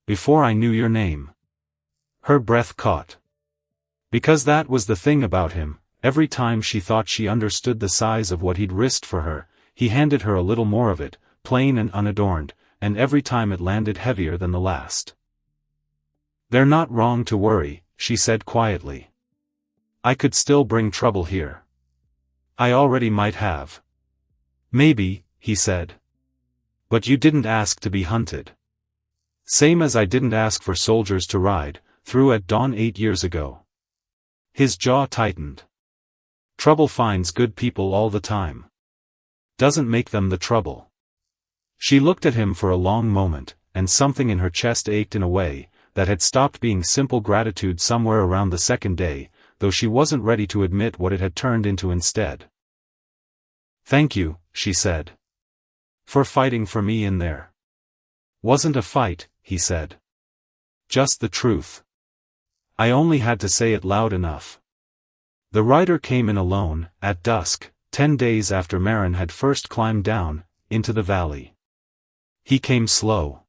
Before I knew your name. Her breath caught. Because that was the thing about him, every time she thought she understood the size of what he'd risked for her, he handed her a little more of it, plain and unadorned, and every time it landed heavier than the last. They're not wrong to worry, she said quietly. I could still bring trouble here. I already might have. Maybe, he said. But you didn't ask to be hunted. Same as I didn't ask for soldiers to ride, through at dawn 8 years ago. His jaw tightened. Trouble finds good people all the time. Doesn't make them the trouble. She looked at him for a long moment, and something in her chest ached in a way that had stopped being simple gratitude somewhere around the second day, though she wasn't ready to admit what it had turned into instead. "Thank you," she said. "For fighting for me in there." "Wasn't a fight," he said. "Just the truth. I only had to say it loud enough." The rider came in alone, at dusk, 10 days after Maren had first climbed down, into the valley. He came slow.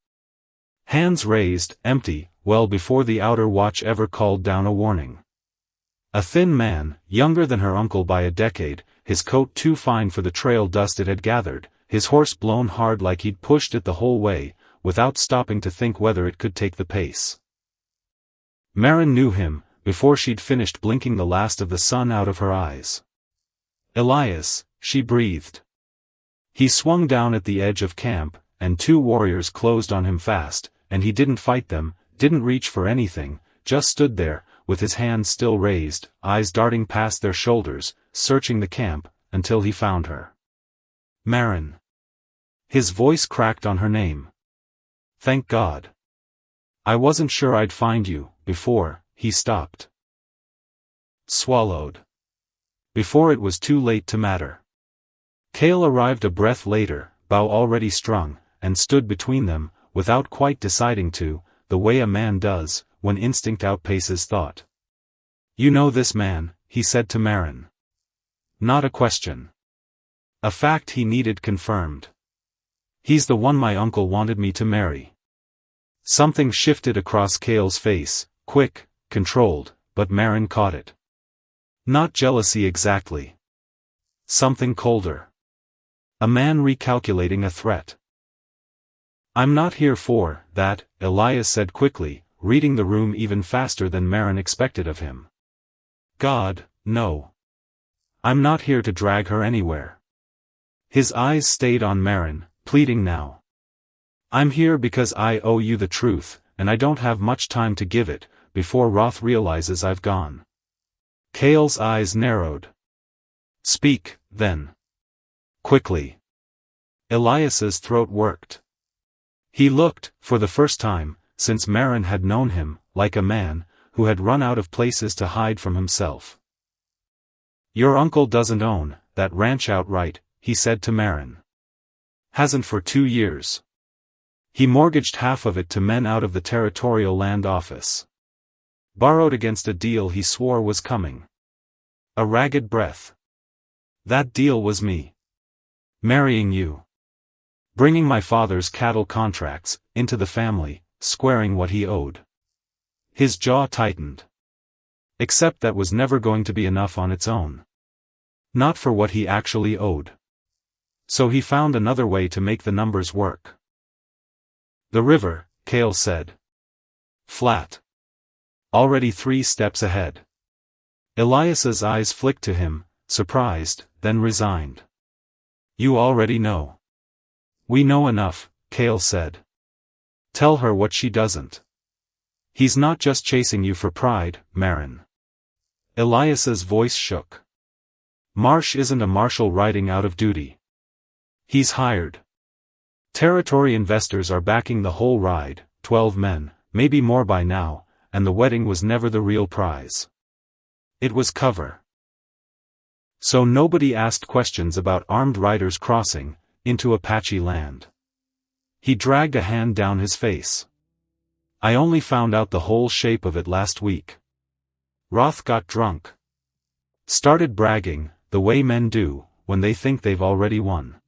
Hands raised, empty, well before the outer watch ever called down a warning. A thin man, younger than her uncle by a decade, his coat too fine for the trail dust it had gathered, his horse blown hard like he'd pushed it the whole way, without stopping to think whether it could take the pace. Maren knew him, before she'd finished blinking the last of the sun out of her eyes. "Elias," she breathed. He swung down at the edge of camp, and 2 warriors closed on him fast, and he didn't fight them, didn't reach for anything, just stood there, with his hands still raised, eyes darting past their shoulders, searching the camp, until he found her. "Maren." His voice cracked on her name. "Thank God. I wasn't sure I'd find you, before," he stopped. Swallowed. Before it was too late to matter. Kale arrived a breath later, bow already strung, and stood between them, without quite deciding to, the way a man does, when instinct outpaces thought. "You know this man," he said to Maren. "Not a question. A fact he needed confirmed. He's the one my uncle wanted me to marry." Something shifted across Kale's face, quick, controlled, but Maren caught it. Not jealousy exactly. Something colder. A man recalculating a threat. "I'm not here for that," Elias said quickly, reading the room even faster than Maren expected of him. "God, no. I'm not here to drag her anywhere." His eyes stayed on Maren, pleading now. "I'm here because I owe you the truth, and I don't have much time to give it, before Roth realizes I've gone." Kale's eyes narrowed. "Speak, then. Quickly." Elias's throat worked. He looked, for the first time, since Maren had known him, like a man who had run out of places to hide from himself. "Your uncle doesn't own that ranch outright," he said to Maren. "Hasn't for 2 years. He mortgaged half of it to men out of the Territorial Land Office. Borrowed against a deal he swore was coming." A ragged breath. "That deal was me. Marrying you. Bringing my father's cattle contracts into the family, squaring what he owed." His jaw tightened. Except that was never going to be enough on its own. Not for what he actually owed. So he found another way to make the numbers work. "The river," Kale said. "Flat. Already 3 steps ahead." Elias's eyes flicked to him, surprised, then resigned. "You already know." "We know enough," Kale said. "Tell her what she doesn't. He's not just chasing you for pride, Maren." Elias's voice shook. "Marsh isn't a marshal riding out of duty. He's hired. Territory investors are backing the whole ride, 12 men, maybe more by now, and the wedding was never the real prize. It was cover. So nobody asked questions about armed riders crossing into Apache land." He dragged a hand down his face. "I only found out the whole shape of it last week. Roth got drunk. Started bragging, the way men do, when they think they've already won."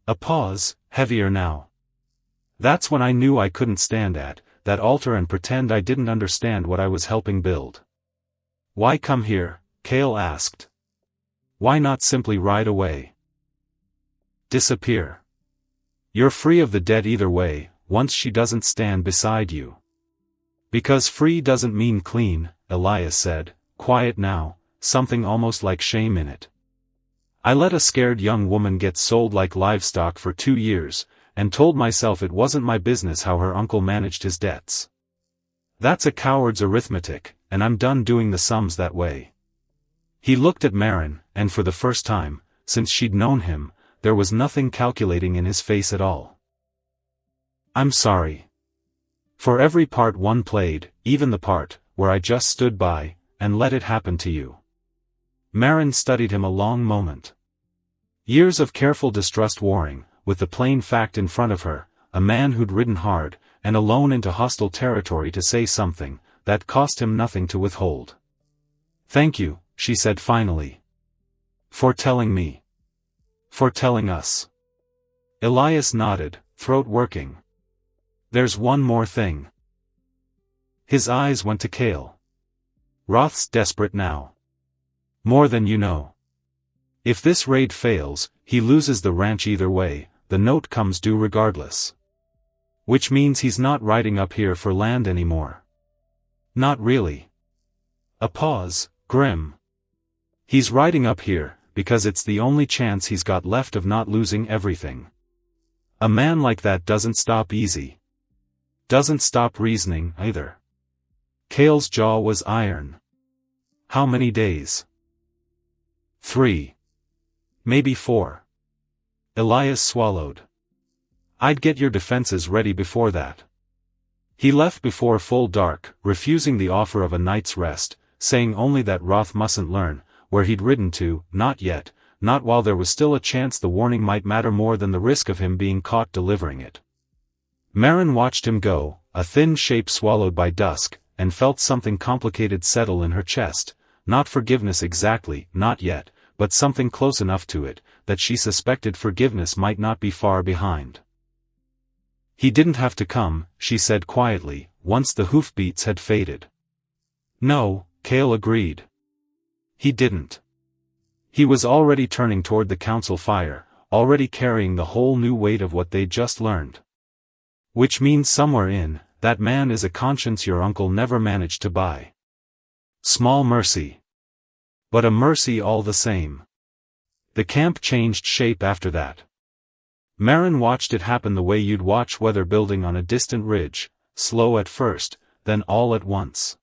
A pause, heavier now. "That's when I knew I couldn't stand at that altar and pretend I didn't understand what I was helping build." "Why come here?" Kale asked. "Why not simply ride away? Disappear? You're free of the dead either way, once she doesn't stand beside you." "Because free doesn't mean clean," Elias said, quiet now, something almost like shame in it. "I let a scared young woman get sold like livestock for 2 years, and told myself it wasn't my business how her uncle managed his debts. That's a coward's arithmetic, and I'm done doing the sums that way. He looked at Maren, and for the first time, since she'd known him, there was nothing calculating in his face at all. I'm sorry. For every part one played, even the part, where I just stood by, and let it happen to you. Maren studied him a long moment. Years of careful distrust warring, with the plain fact in front of her, a man who'd ridden hard, and alone into hostile territory to say something, that cost him nothing to withhold. Thank you, she said finally. For telling me. For telling us. Elias nodded, throat working. There's one more thing. His eyes went to Kale. Roth's desperate now. More than you know. If this raid fails, he loses the ranch either way, the note comes due regardless. Which means he's not riding up here for land anymore. Not really. A pause, grim. He's riding up here, because it's the only chance he's got left of not losing everything. A man like that doesn't stop easy. Doesn't stop reasoning, either. Kale's jaw was iron. How many days? 3. Maybe 4. Elias swallowed. I'd get your defenses ready before that. He left before full dark, refusing the offer of a night's rest, saying only that Roth mustn't learn where he'd ridden to, not yet, not while there was still a chance the warning might matter more than the risk of him being caught delivering it. Maren watched him go, a thin shape swallowed by dusk, and felt something complicated settle in her chest, not forgiveness exactly, not yet, but something close enough to it, that she suspected forgiveness might not be far behind. He didn't have to come, she said quietly, once the hoofbeats had faded. No, Kale agreed. He didn't. He was already turning toward the council fire, already carrying the whole new weight of what they'd just learned. Which means somewhere in, that man is a conscience your uncle never managed to buy. Small mercy. But a mercy all the same. The camp changed shape after that. Maren watched it happen the way you'd watch weather building on a distant ridge, slow at first, then all at once.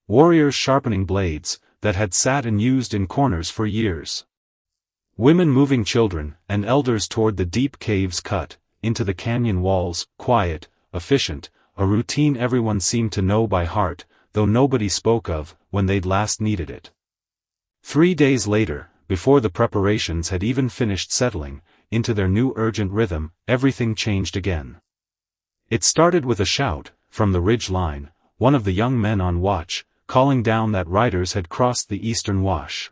Warriors sharpening blades, that had sat and used in corners for years. Women moving children, and elders toward the deep caves cut into the canyon walls, quiet, efficient, a routine everyone seemed to know by heart, though nobody spoke of, when they'd last needed it. 3 days later, before the preparations had even finished settling into their new urgent rhythm, everything changed again. It started with a shout, from the ridge line, one of the young men on watch, calling down that riders had crossed the eastern wash.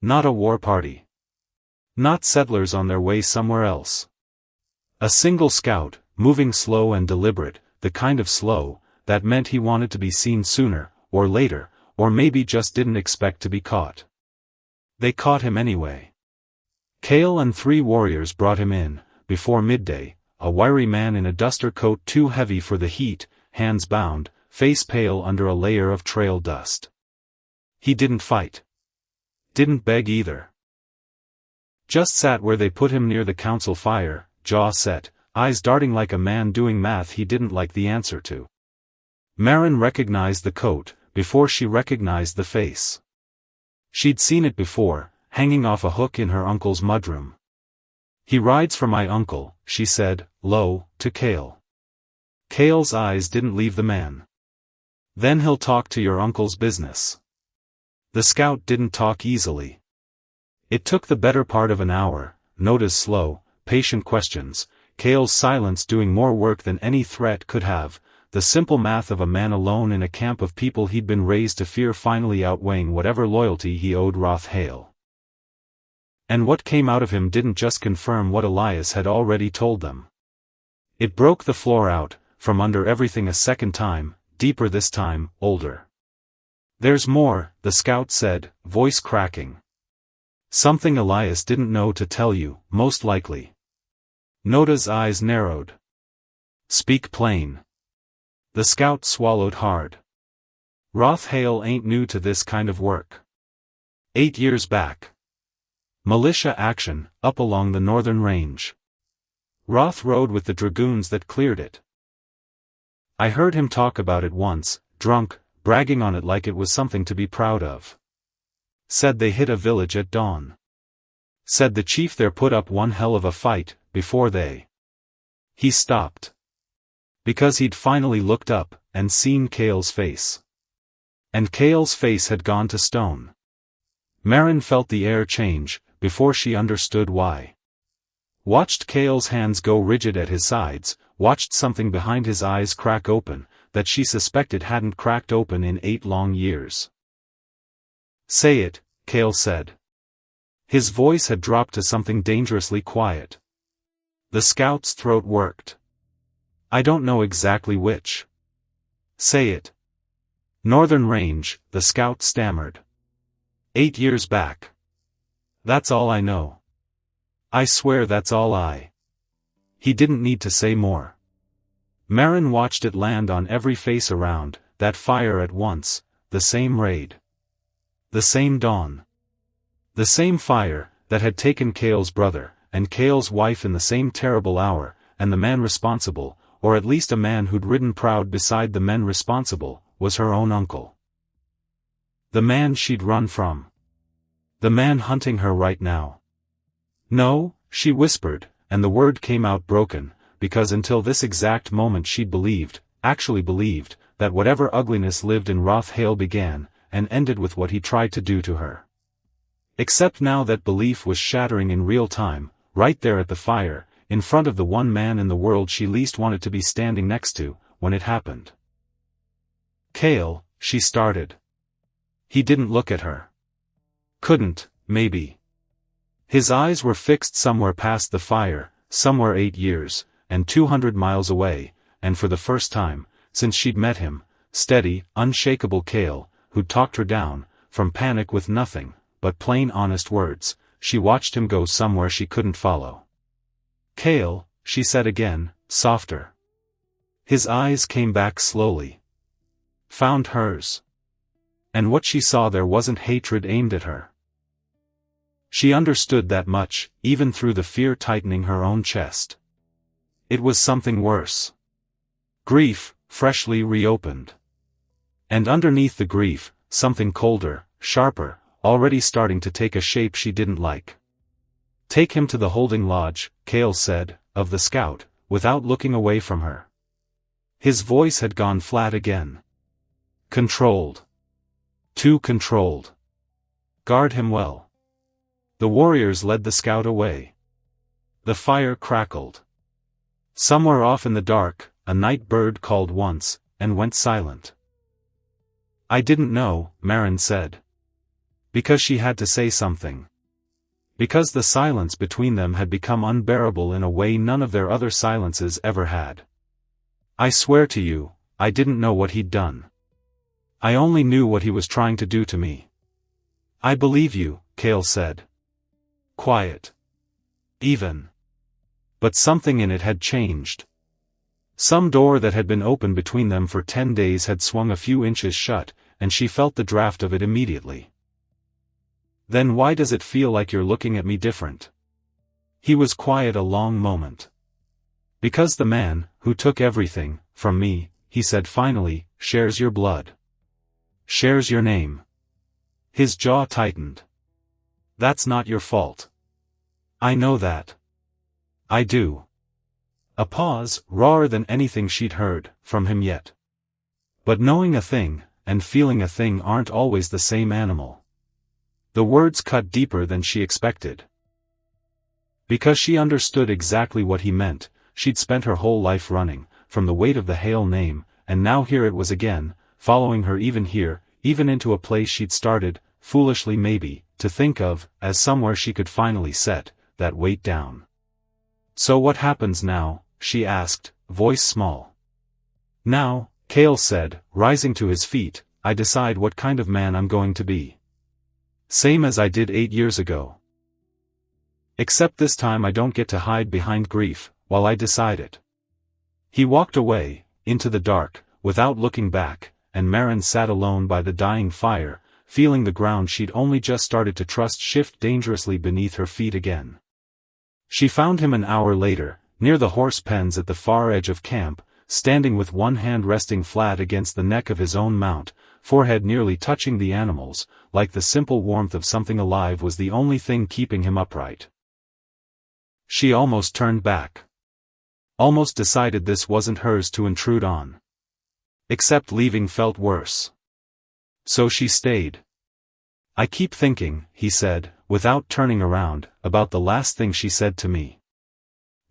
Not a war party. Not settlers on their way somewhere else. A single scout, moving slow and deliberate, the kind of slow, that meant he wanted to be seen sooner, or later, or maybe just didn't expect to be caught. They caught him anyway. Kale and 3 warriors brought him in, before midday, a wiry man in a duster coat too heavy for the heat, hands bound, face pale under a layer of trail dust. He didn't fight. Didn't beg either. Just sat where they put him near the council fire, jaw set, eyes darting like a man doing math he didn't like the answer to. Maren recognized the coat, before she recognized the face. She'd seen it before, hanging off a hook in her uncle's mudroom. He rides for my uncle, she said, low, to Kale. Kale's eyes didn't leave the man. Then he'll talk to your uncle's business. The scout didn't talk easily. It took the better part of an hour, Noda's slow, patient questions, Kale's silence doing more work than any threat could have, the simple math of a man alone in a camp of people he'd been raised to fear finally outweighing whatever loyalty he owed Hale. And what came out of him didn't just confirm what Elias had already told them. It broke the floor out, from under everything a second time, deeper this time, older. There's more, the scout said, voice cracking. Something Elias didn't know to tell you, most likely. Noda's eyes narrowed. Speak plain. The scout swallowed hard. Hale ain't new to this kind of work. 8 years back. Militia action, up along the northern range. Roth rode with the dragoons that cleared it. I heard him talk about it once, drunk, bragging on it like it was something to be proud of. Said they hit a village at dawn. Said the chief there put up one hell of a fight, before they. He stopped. Because he'd finally looked up, and seen Kale's face. And Kale's face had gone to stone. Maren felt the air change, before she understood why. Watched Kale's hands go rigid at his sides, watched something behind his eyes crack open, that she suspected hadn't cracked open in 8 long years. "Say it," Kale said. His voice had dropped to something dangerously quiet. The scout's throat worked. "I don't know exactly which." "Say it." "Northern Range," the scout stammered. 8 years back. "That's all I know. I swear that's all I." He didn't need to say more. Maren watched it land on every face around, that fire at once, the same raid. The same dawn. The same fire, that had taken Kale's brother, and Kale's wife in the same terrible hour, and the man responsible, or at least a man who'd ridden proud beside the men responsible, was her own uncle. The man she'd run from. The man hunting her right now. "No," she whispered, and the word came out broken, because until this exact moment she'd believed, actually believed, that whatever ugliness lived in Hale began, and ended with what he tried to do to her. Except now that belief was shattering in real time, right there at the fire, in front of the one man in the world she least wanted to be standing next to, when it happened. "Kale," she started. He didn't look at her. Couldn't, maybe. His eyes were fixed somewhere past the fire, somewhere 8 years, and 200 miles away, and for the first time, since she'd met him, steady, unshakable Kale, who'd talked her down, from panic with nothing but plain honest words, she watched him go somewhere she couldn't follow. "Kale," she said again, softer. His eyes came back slowly. Found hers. And what she saw there wasn't hatred aimed at her. She understood that much, even through the fear tightening her own chest. It was something worse. Grief, freshly reopened. And underneath the grief, something colder, sharper, already starting to take a shape she didn't like. "Take him to the holding lodge," Kale said, of the scout, without looking away from her. His voice had gone flat again. "Controlled. Too controlled. Guard him well." The warriors led the scout away. The fire crackled. Somewhere off in the dark, a night bird called once, and went silent. "I didn't know," Maren said. Because she had to say something. Because the silence between them had become unbearable in a way none of their other silences ever had. "I swear to you, I didn't know what he'd done. I only knew what he was trying to do to me." "I believe you," Kale said. Quiet. Even. But something in it had changed. Some door that had been open between them for 10 days had swung a few inches shut, and she felt the draft of it immediately. "Then why does it feel like you're looking at me different?" He was quiet a long moment. "Because the man, who took everything, from me," he said finally, "shares your blood. Shares your name." His jaw tightened. "That's not your fault." "I know that. I do." A pause, rawer than anything she'd heard from him yet. But knowing a thing, and feeling a thing aren't always the same animal. The words cut deeper than she expected. Because she understood exactly what he meant, she'd spent her whole life running, from the weight of the Hale name, and now here it was again, following her even here, even into a place she'd started, foolishly maybe, to think of, as somewhere she could finally set that weight down. "So what happens now?" she asked, voice small. "Now," Kale said, rising to his feet, "I decide what kind of man I'm going to be. Same as I did 8 years ago. Except this time I don't get to hide behind grief, while I decide it." He walked away, into the dark, without looking back, and Maren sat alone by the dying fire, feeling the ground she'd only just started to trust shift dangerously beneath her feet again. She found him an hour later, near the horse pens at the far edge of camp, standing with one hand resting flat against the neck of his own mount, forehead nearly touching the animal's, like the simple warmth of something alive was the only thing keeping him upright. She almost turned back. Almost decided this wasn't hers to intrude on. Except leaving felt worse. So she stayed. I keep thinking, he said, without turning around, about the last thing she said to me.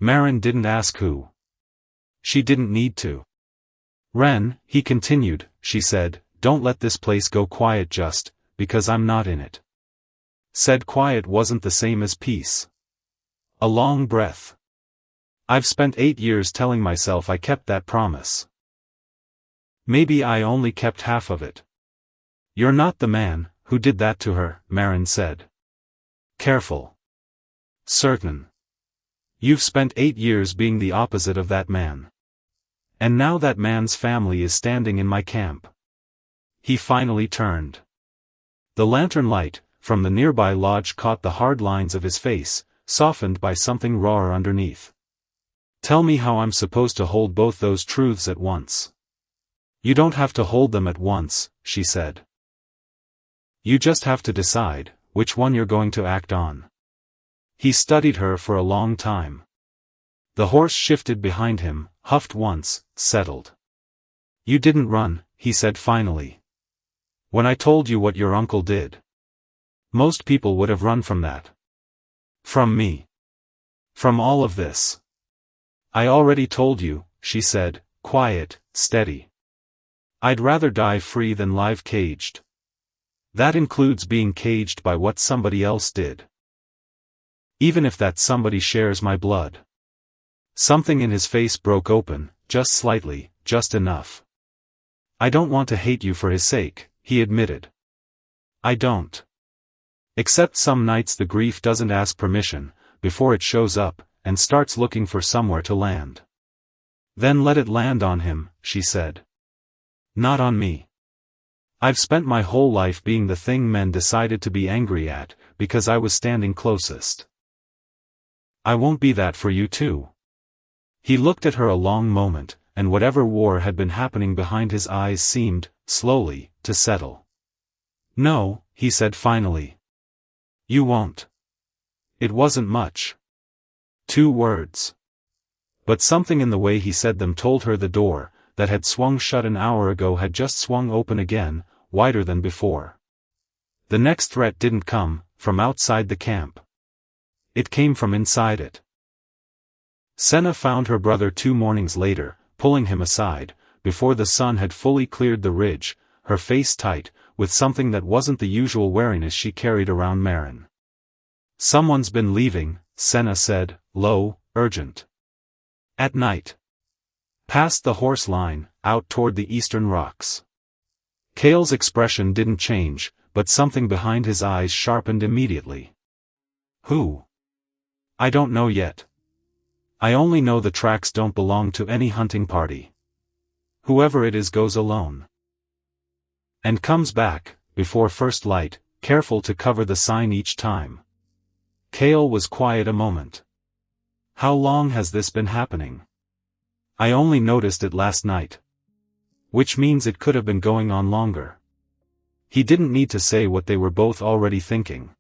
Maren didn't ask who. She didn't need to. Ren, he continued, she said, don't let this place go quiet just, because I'm not in it. Said quiet wasn't the same as peace. A long breath. I've spent 8 years telling myself I kept that promise. Maybe I only kept half of it. You're not the man who did that to her, Maren said. Careful. Certain. You've spent 8 years being the opposite of that man. And now that man's family is standing in my camp. He finally turned. The lantern light, from the nearby lodge caught the hard lines of his face, softened by something rawer underneath. Tell me how I'm supposed to hold both those truths at once. You don't have to hold them at once, she said. You just have to decide which one you're going to act on. He studied her for a long time. The horse shifted behind him, huffed once, settled. You didn't run, he said finally. When I told you what your uncle did. Most people would have run from that. From me. From all of this. I already told you, she said, quiet, steady. I'd rather die free than live caged. That includes being caged by what somebody else did. Even if that somebody shares my blood. Something in his face broke open, just slightly, just enough. I don't want to hate you for his sake, he admitted. I don't. Except some nights the grief doesn't ask permission, before it shows up, and starts looking for somewhere to land. Then let it land on him, she said. Not on me. I've spent my whole life being the thing men decided to be angry at, because I was standing closest. I won't be that for you too. He looked at her a long moment, and whatever war had been happening behind his eyes seemed, slowly, to settle. No, he said finally. You won't. It wasn't much. 2 words. But something in the way he said them told her the door, that had swung shut an hour ago had just swung open again, wider than before. The next threat didn't come from outside the camp. It came from inside it. Senna found her brother 2 mornings later, pulling him aside, before the sun had fully cleared the ridge, her face tight, with something that wasn't the usual wariness she carried around Maren. Someone's been leaving, Senna said, low, urgent. At night. Past the horse line, out toward the eastern rocks. Kale's expression didn't change, but something behind his eyes sharpened immediately. Who? I don't know yet. I only know the tracks don't belong to any hunting party. Whoever it is goes alone. And comes back, before first light, careful to cover the sign each time. Kale was quiet a moment. How long has this been happening? I only noticed it last night. Which means it could have been going on longer. He didn't need to say what they were both already thinking.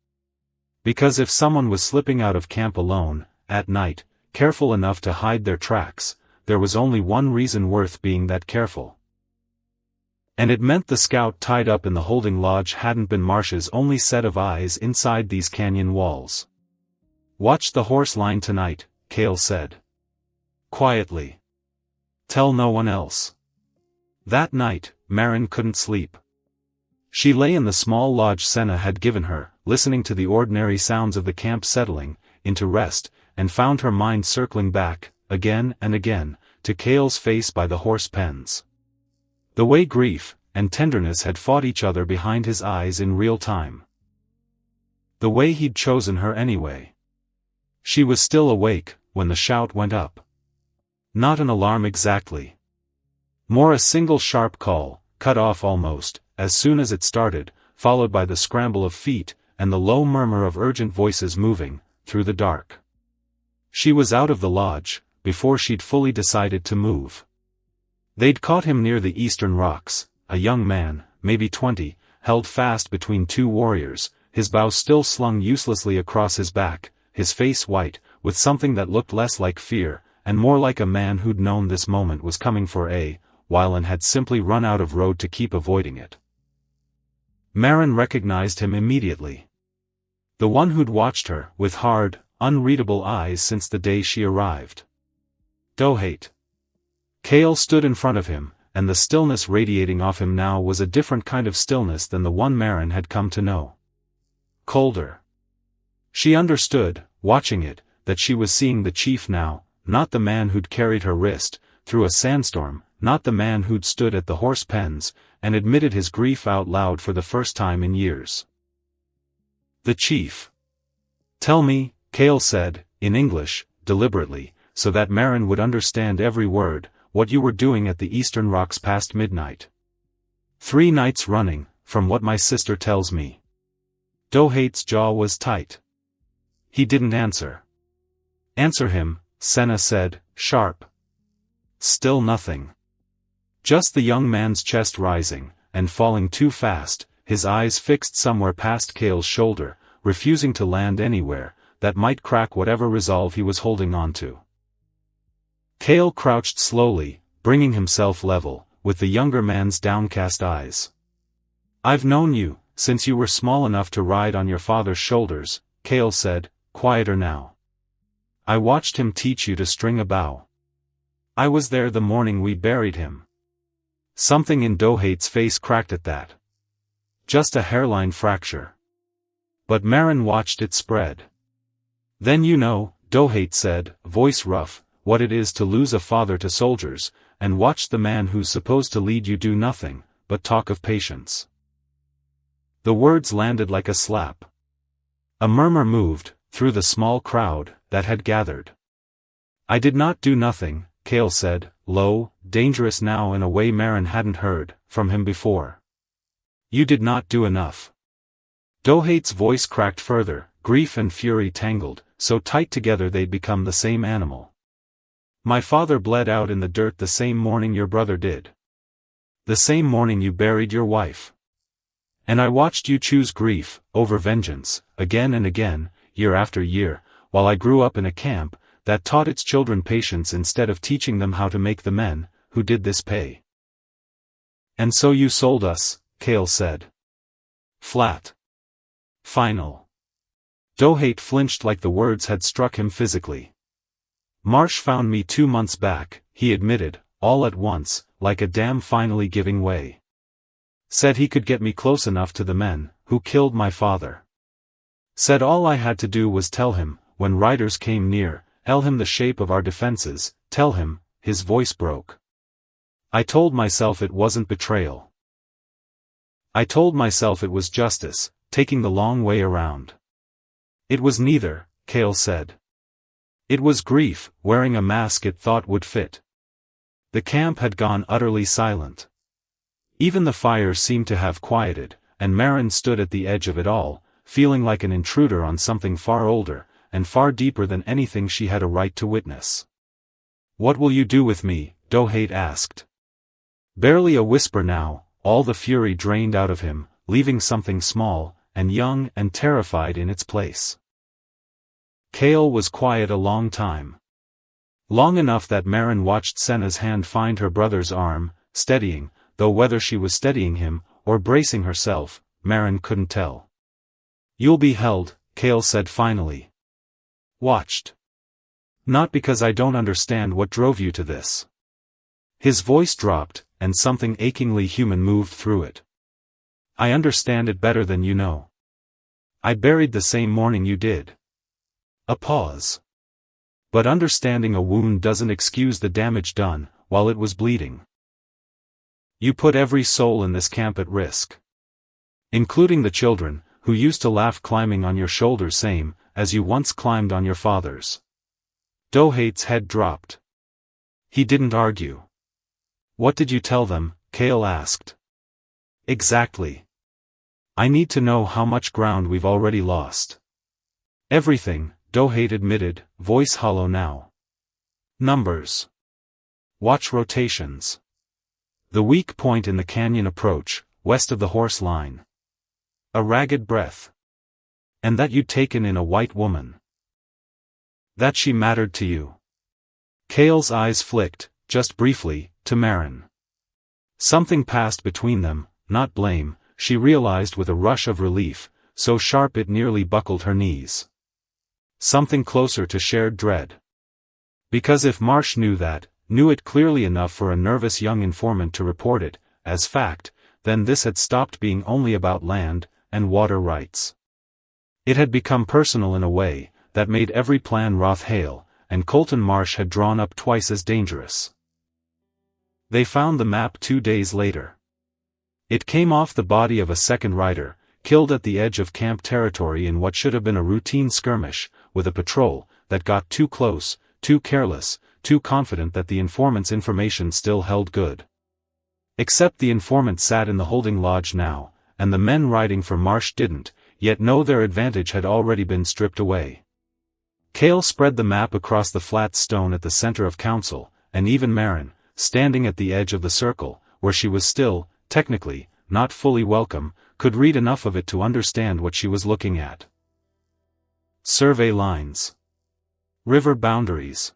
Because if someone was slipping out of camp alone, at night, careful enough to hide their tracks, there was only one reason worth being that careful. And it meant the scout tied up in the holding lodge hadn't been Marsh's only set of eyes inside these canyon walls. Watch the horse line tonight, Kale said. Quietly. Tell no one else. That night, Maren couldn't sleep. She lay in the small lodge Senna had given her, listening to the ordinary sounds of the camp settling into rest, and found her mind circling back, again and again, to Kale's face by the horse pens. The way grief and tenderness had fought each other behind his eyes in real time. The way he'd chosen her anyway. She was still awake when the shout went up. Not an alarm exactly. More a single sharp call, cut off almost, as soon as it started, followed by the scramble of feet, and the low murmur of urgent voices moving, through the dark. She was out of the lodge, before she'd fully decided to move. They'd caught him near the eastern rocks, a young man, maybe 20, held fast between two warriors, his bow still slung uselessly across his back, his face white, with something that looked less like fear, and more like a man who'd known this moment was coming for a while and had simply run out of road to keep avoiding it. Maren recognized him immediately. The one who'd watched her, with hard, unreadable eyes since the day she arrived. Dohate. Kale stood in front of him, and the stillness radiating off him now was a different kind of stillness than the one Maren had come to know. Colder. She understood, watching it, that she was seeing the chief now, not the man who'd carried her wrist through a sandstorm, not the man who'd stood at the horse pens, and admitted his grief out loud for the first time in years. The chief. Tell me, Kale said, in English, deliberately, so that Maren would understand every word, what you were doing at the Eastern Rocks past midnight. 3 nights running, from what my sister tells me. Dohate's jaw was tight. He didn't answer. Answer him, Senna said, sharp. Still nothing. Just the young man's chest rising, and falling too fast, his eyes fixed somewhere past Kale's shoulder, refusing to land anywhere that might crack whatever resolve he was holding on to. Kale crouched slowly, bringing himself level, with the younger man's downcast eyes. I've known you, since you were small enough to ride on your father's shoulders, Kale said, quieter now. I watched him teach you to string a bow. I was there the morning we buried him. Something in Dohate's face cracked at that. Just a hairline fracture. But Maren watched it spread. Then you know, Dohate said, voice rough, what it is to lose a father to soldiers, and watch the man who's supposed to lead you do nothing, but talk of patience. The words landed like a slap. A murmur moved, through the small crowd, that had gathered. I did not do nothing, Kale said, low, dangerous now in a way Maren hadn't heard from him before. You did not do enough. Dohate's voice cracked further, grief and fury tangled, so tight together they'd become the same animal. My father bled out in the dirt the same morning your brother did. The same morning you buried your wife. And I watched you choose grief, over vengeance, again and again, year after year, while I grew up in a camp that taught its children patience instead of teaching them how to make the men who did this pay. And so you sold us, Kale said. Flat. Final. Dohate flinched like the words had struck him physically. Marsh found me 2 months back, he admitted, all at once, like a dam finally giving way. Said he could get me close enough to the men who killed my father. Said all I had to do was tell him, when riders came near, tell him the shape of our defenses, tell him, his voice broke. I told myself it wasn't betrayal. I told myself it was justice, taking the long way around. It was neither, Kale said. It was grief, wearing a mask it thought would fit. The camp had gone utterly silent. Even the fires seemed to have quieted, and Maren stood at the edge of it all, feeling like an intruder on something far older, and far deeper than anything she had a right to witness. What will you do with me? Dohate asked. Barely a whisper now, all the fury drained out of him, leaving something small, and young and terrified in its place. Kale was quiet a long time. Long enough that Maren watched Senna's hand find her brother's arm, steadying, though whether she was steadying him, or bracing herself, Maren couldn't tell. You'll be held, Kale said finally. Watched. Not because I don't understand what drove you to this. His voice dropped, and something achingly human moved through it. I understand it better than you know. I buried the same morning you did. A pause. But understanding a wound doesn't excuse the damage done, while it was bleeding. You put every soul in this camp at risk. Including the children, who used to laugh climbing on your shoulders same, as you once climbed on your father's. Dohate's head dropped. He didn't argue. What did you tell them? Kale asked. Exactly. I need to know how much ground we've already lost. Everything, Dohate admitted, voice hollow now. Numbers. Watch rotations. The weak point in the canyon approach, west of the horse line. A ragged breath. And that you'd taken in a white woman. That she mattered to you. Kale's eyes flicked, just briefly, to Maren. Something passed between them, not blame, she realized with a rush of relief, so sharp it nearly buckled her knees. Something closer to shared dread. Because if Marsh knew it clearly enough for a nervous young informant to report it, as fact, then this had stopped being only about land and water rights. It had become personal in a way that made every plan Hale and Colton Marsh had drawn up twice as dangerous. They found the map 2 days later. It came off the body of a second rider, killed at the edge of camp territory in what should have been a routine skirmish, with a patrol that got too close, too careless, too confident that the informant's information still held good. Except the informant sat in the holding lodge now, and the men riding for Marsh didn't, yet know their advantage had already been stripped away. Kale spread the map across the flat stone at the center of council, and even Maren, standing at the edge of the circle, where she was still, technically, not fully welcome, could read enough of it to understand what she was looking at. Survey lines. River boundaries.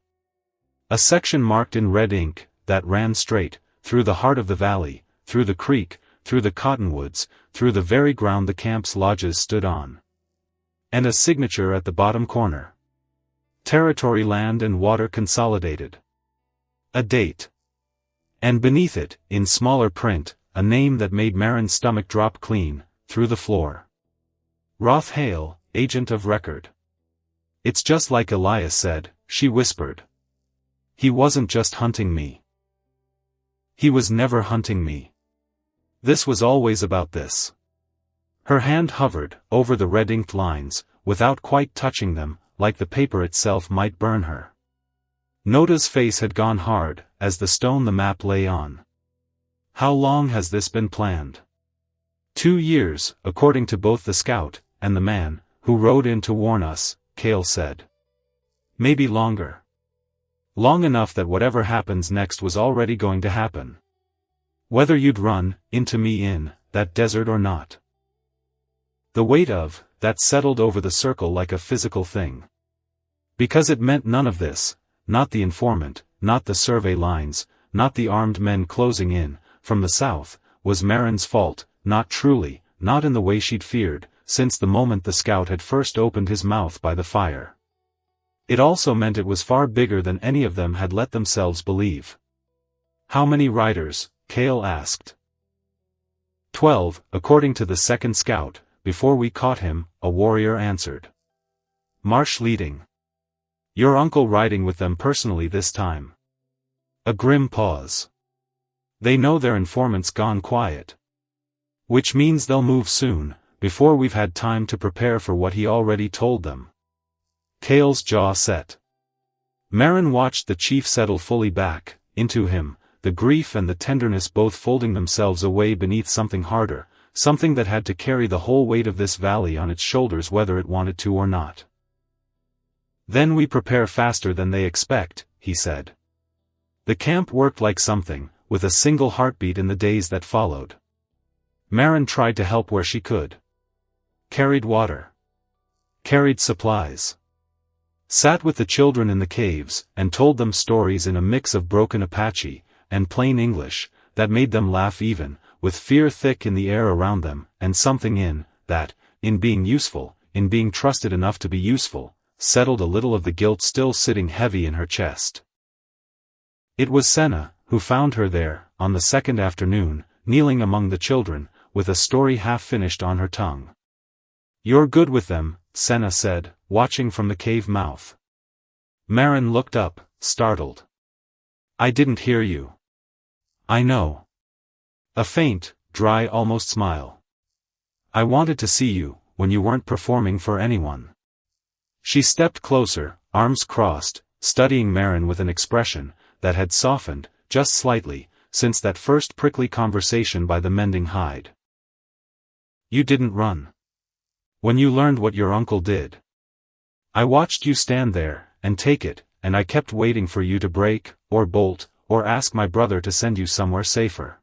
A section marked in red ink, that ran straight, through the heart of the valley, through the creek, through the cottonwoods, through the very ground the camp's lodges stood on. And a signature at the bottom corner. Territory, land and water consolidated. A date. And beneath it, in smaller print, a name that made Maren's stomach drop clean, through the floor. Hale, agent of record. It's just like Elias said, she whispered. He wasn't just hunting me. He was never hunting me. This was always about this. Her hand hovered over the red-inked lines, without quite touching them, like the paper itself might burn her. Noda's face had gone hard, as the stone the map lay on. How long has this been planned? 2 years, according to both the scout and the man who rode in to warn us, Kale said. Maybe longer. Long enough that whatever happens next was already going to happen. Whether you'd run into me in that desert or not. The weight of that settled over the circle like a physical thing. Because it meant none of this, not the informant, not the survey lines, not the armed men closing in from the south, was Maren's fault, not truly, not in the way she'd feared, since the moment the scout had first opened his mouth by the fire. It also meant it was far bigger than any of them had let themselves believe. How many riders? Kale asked. 12, according to the second scout, before we caught him, a warrior answered. Marsh leading. Your uncle riding with them personally this time. A grim pause. They know their informant's gone quiet. Which means they'll move soon, before we've had time to prepare for what he already told them. Kale's jaw set. Maren watched the chief settle fully back into him, the grief and the tenderness both folding themselves away beneath something harder, something that had to carry the whole weight of this valley on its shoulders whether it wanted to or not. Then we prepare faster than they expect, he said. The camp worked like something, with a single heartbeat in the days that followed. Maren tried to help where she could. Carried water. Carried supplies. Sat with the children in the caves, and told them stories in a mix of broken Apache and plain English, that made them laugh even, with fear thick in the air around them, and something in being useful, in being trusted enough to be useful, settled a little of the guilt still sitting heavy in her chest. It was Senna who found her there, on the second afternoon, kneeling among the children, with a story half finished on her tongue. You're good with them, Senna said, watching from the cave mouth. Maren looked up, startled. I didn't hear you. I know. A faint, dry almost smile. I wanted to see you, when you weren't performing for anyone. She stepped closer, arms crossed, studying Maren with an expression that had softened, just slightly, since that first prickly conversation by the mending hide. You didn't run. When you learned what your uncle did. I watched you stand there, and take it, and I kept waiting for you to break, or bolt, or ask my brother to send you somewhere safer.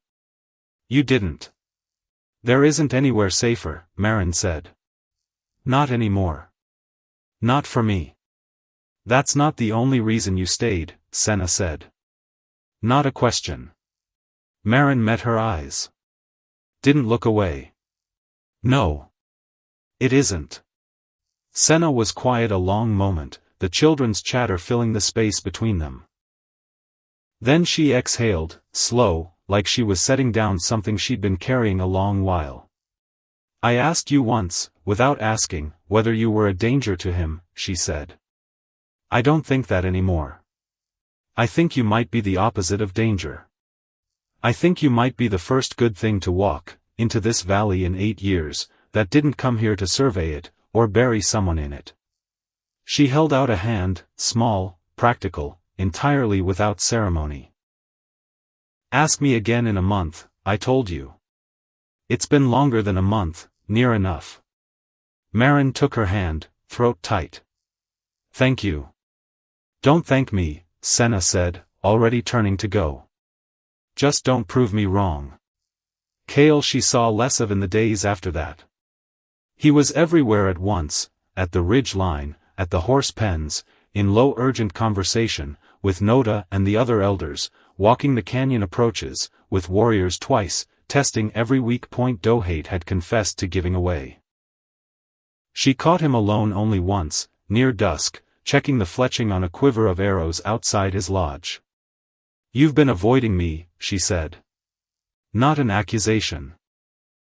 You didn't. There isn't anywhere safer, Maren said. Not anymore. Not for me. That's not the only reason you stayed, Senna said. Not a question. Maren met her eyes. Didn't look away. No. It isn't. Senna was quiet a long moment, the children's chatter filling the space between them. Then she exhaled, slow, like she was setting down something she'd been carrying a long while. I asked you once, without asking, whether you were a danger to him, she said. I don't think that anymore. I think you might be the opposite of danger. I think you might be the first good thing to walk into this valley in 8 years, that didn't come here to survey it, or bury someone in it. She held out a hand, small, practical, entirely without ceremony. Ask me again in a month, I told you. It's been longer than a month, near enough. Maren took her hand, throat tight. Thank you. Don't thank me, Senna said, already turning to go. Just don't prove me wrong. Kale she saw less of in the days after that. He was everywhere at once, at the ridge line, at the horse pens, in low urgent conversation, with Noda and the other elders, walking the canyon approaches, with warriors twice, testing every weak point Dohate had confessed to giving away. She caught him alone only once, near dusk, checking the fletching on a quiver of arrows outside his lodge. You've been avoiding me, she said. Not an accusation.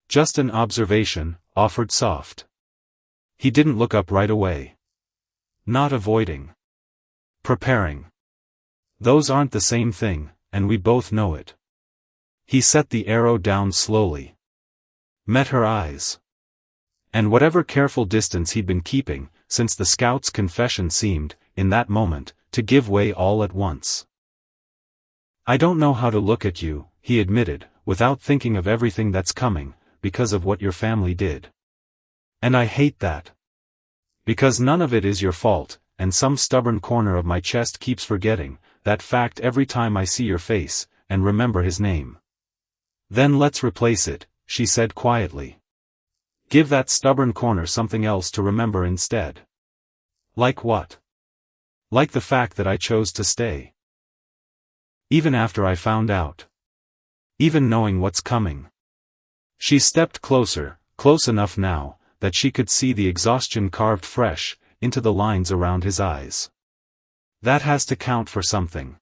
Just an observation, offered soft. He didn't look up right away. Not avoiding. Preparing. Those aren't the same thing, and we both know it. He set the arrow down slowly. Met her eyes. And whatever careful distance he'd been keeping, since the scout's confession seemed, in that moment, to give way all at once. I don't know how to look at you, he admitted, without thinking of everything that's coming, because of what your family did. And I hate that. Because none of it is your fault, and some stubborn corner of my chest keeps forgetting that fact every time I see your face, and remember his name. Then let's replace it, she said quietly. Give that stubborn corner something else to remember instead. Like what? Like the fact that I chose to stay. Even after I found out. Even knowing what's coming. She stepped closer, close enough now, that she could see the exhaustion carved fresh into the lines around his eyes. That has to count for something.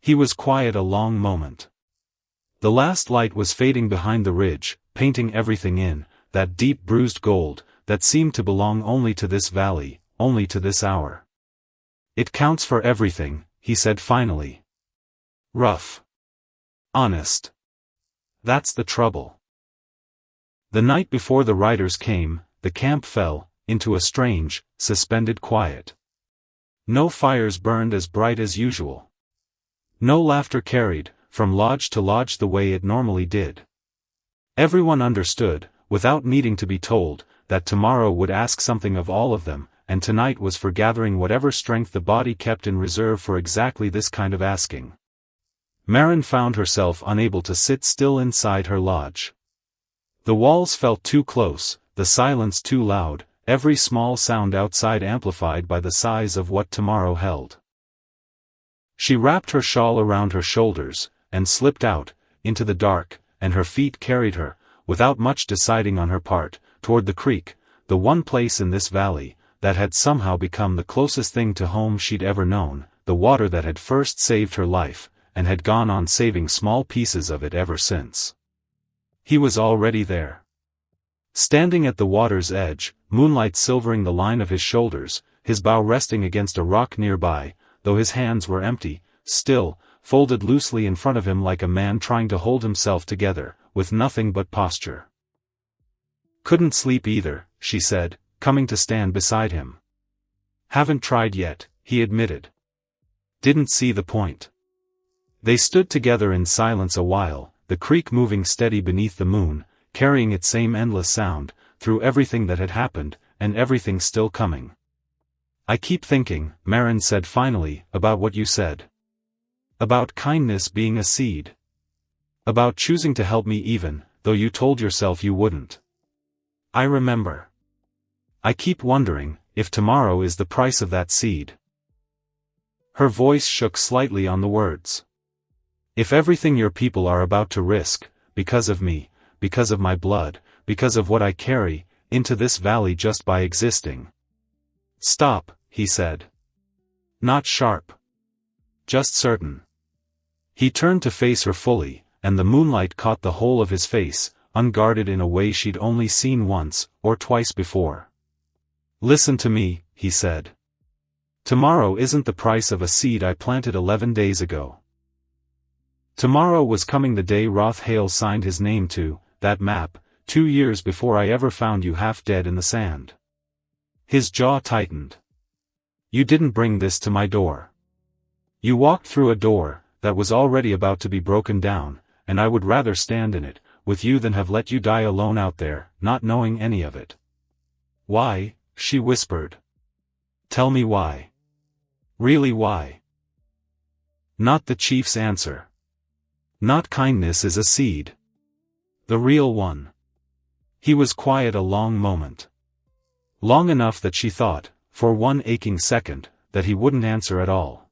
He was quiet a long moment. The last light was fading behind the ridge, painting everything in that deep bruised gold that seemed to belong only to this valley, only to this hour. It counts for everything, he said finally. Rough. Honest. That's the trouble. The night before the riders came, the camp fell into a strange, suspended quiet. No fires burned as bright as usual. No laughter carried from lodge to lodge the way it normally did. Everyone understood, without needing to be told, that tomorrow would ask something of all of them, and tonight was for gathering whatever strength the body kept in reserve for exactly this kind of asking. Maren found herself unable to sit still inside her lodge. The walls felt too close, the silence too loud, every small sound outside amplified by the size of what tomorrow held. She wrapped her shawl around her shoulders, and slipped out, into the dark, and her feet carried her, without much deciding on her part, toward the creek, the one place in this valley that had somehow become the closest thing to home she'd ever known, the water that had first saved her life, and had gone on saving small pieces of it ever since. He was already there. Standing at the water's edge, moonlight silvering the line of his shoulders, his bow resting against a rock nearby, though his hands were empty, still, folded loosely in front of him like a man trying to hold himself together, with nothing but posture. Couldn't sleep either, she said, coming to stand beside him. Haven't tried yet, he admitted. Didn't see the point. They stood together in silence a while, the creek moving steady beneath the moon, carrying its same endless sound, through everything that had happened, and everything still coming. I keep thinking, Maren said finally, about what you said. About kindness being a seed. About choosing to help me even, though you told yourself you wouldn't. I remember. I keep wondering, if tomorrow is the price of that seed. Her voice shook slightly on the words. If everything your people are about to risk, because of me, because of my blood, because of what I carry, into this valley just by existing. Stop, he said. Not sharp. Just certain. He turned to face her fully, and the moonlight caught the whole of his face, unguarded in a way she'd only seen once, or twice before. Listen to me, he said. Tomorrow isn't the price of a seed I planted 11 days ago. Tomorrow was coming the day Hale signed his name to that map, 2 years before I ever found you half dead in the sand. His jaw tightened. You didn't bring this to my door. You walked through a door that was already about to be broken down, and I would rather stand in it, with you than have let you die alone out there, not knowing any of it. Why? She whispered. Tell me why. Really why? Not the chief's answer. Not kindness is a seed. The real one. He was quiet a long moment. Long enough that she thought, for one aching second, that he wouldn't answer at all.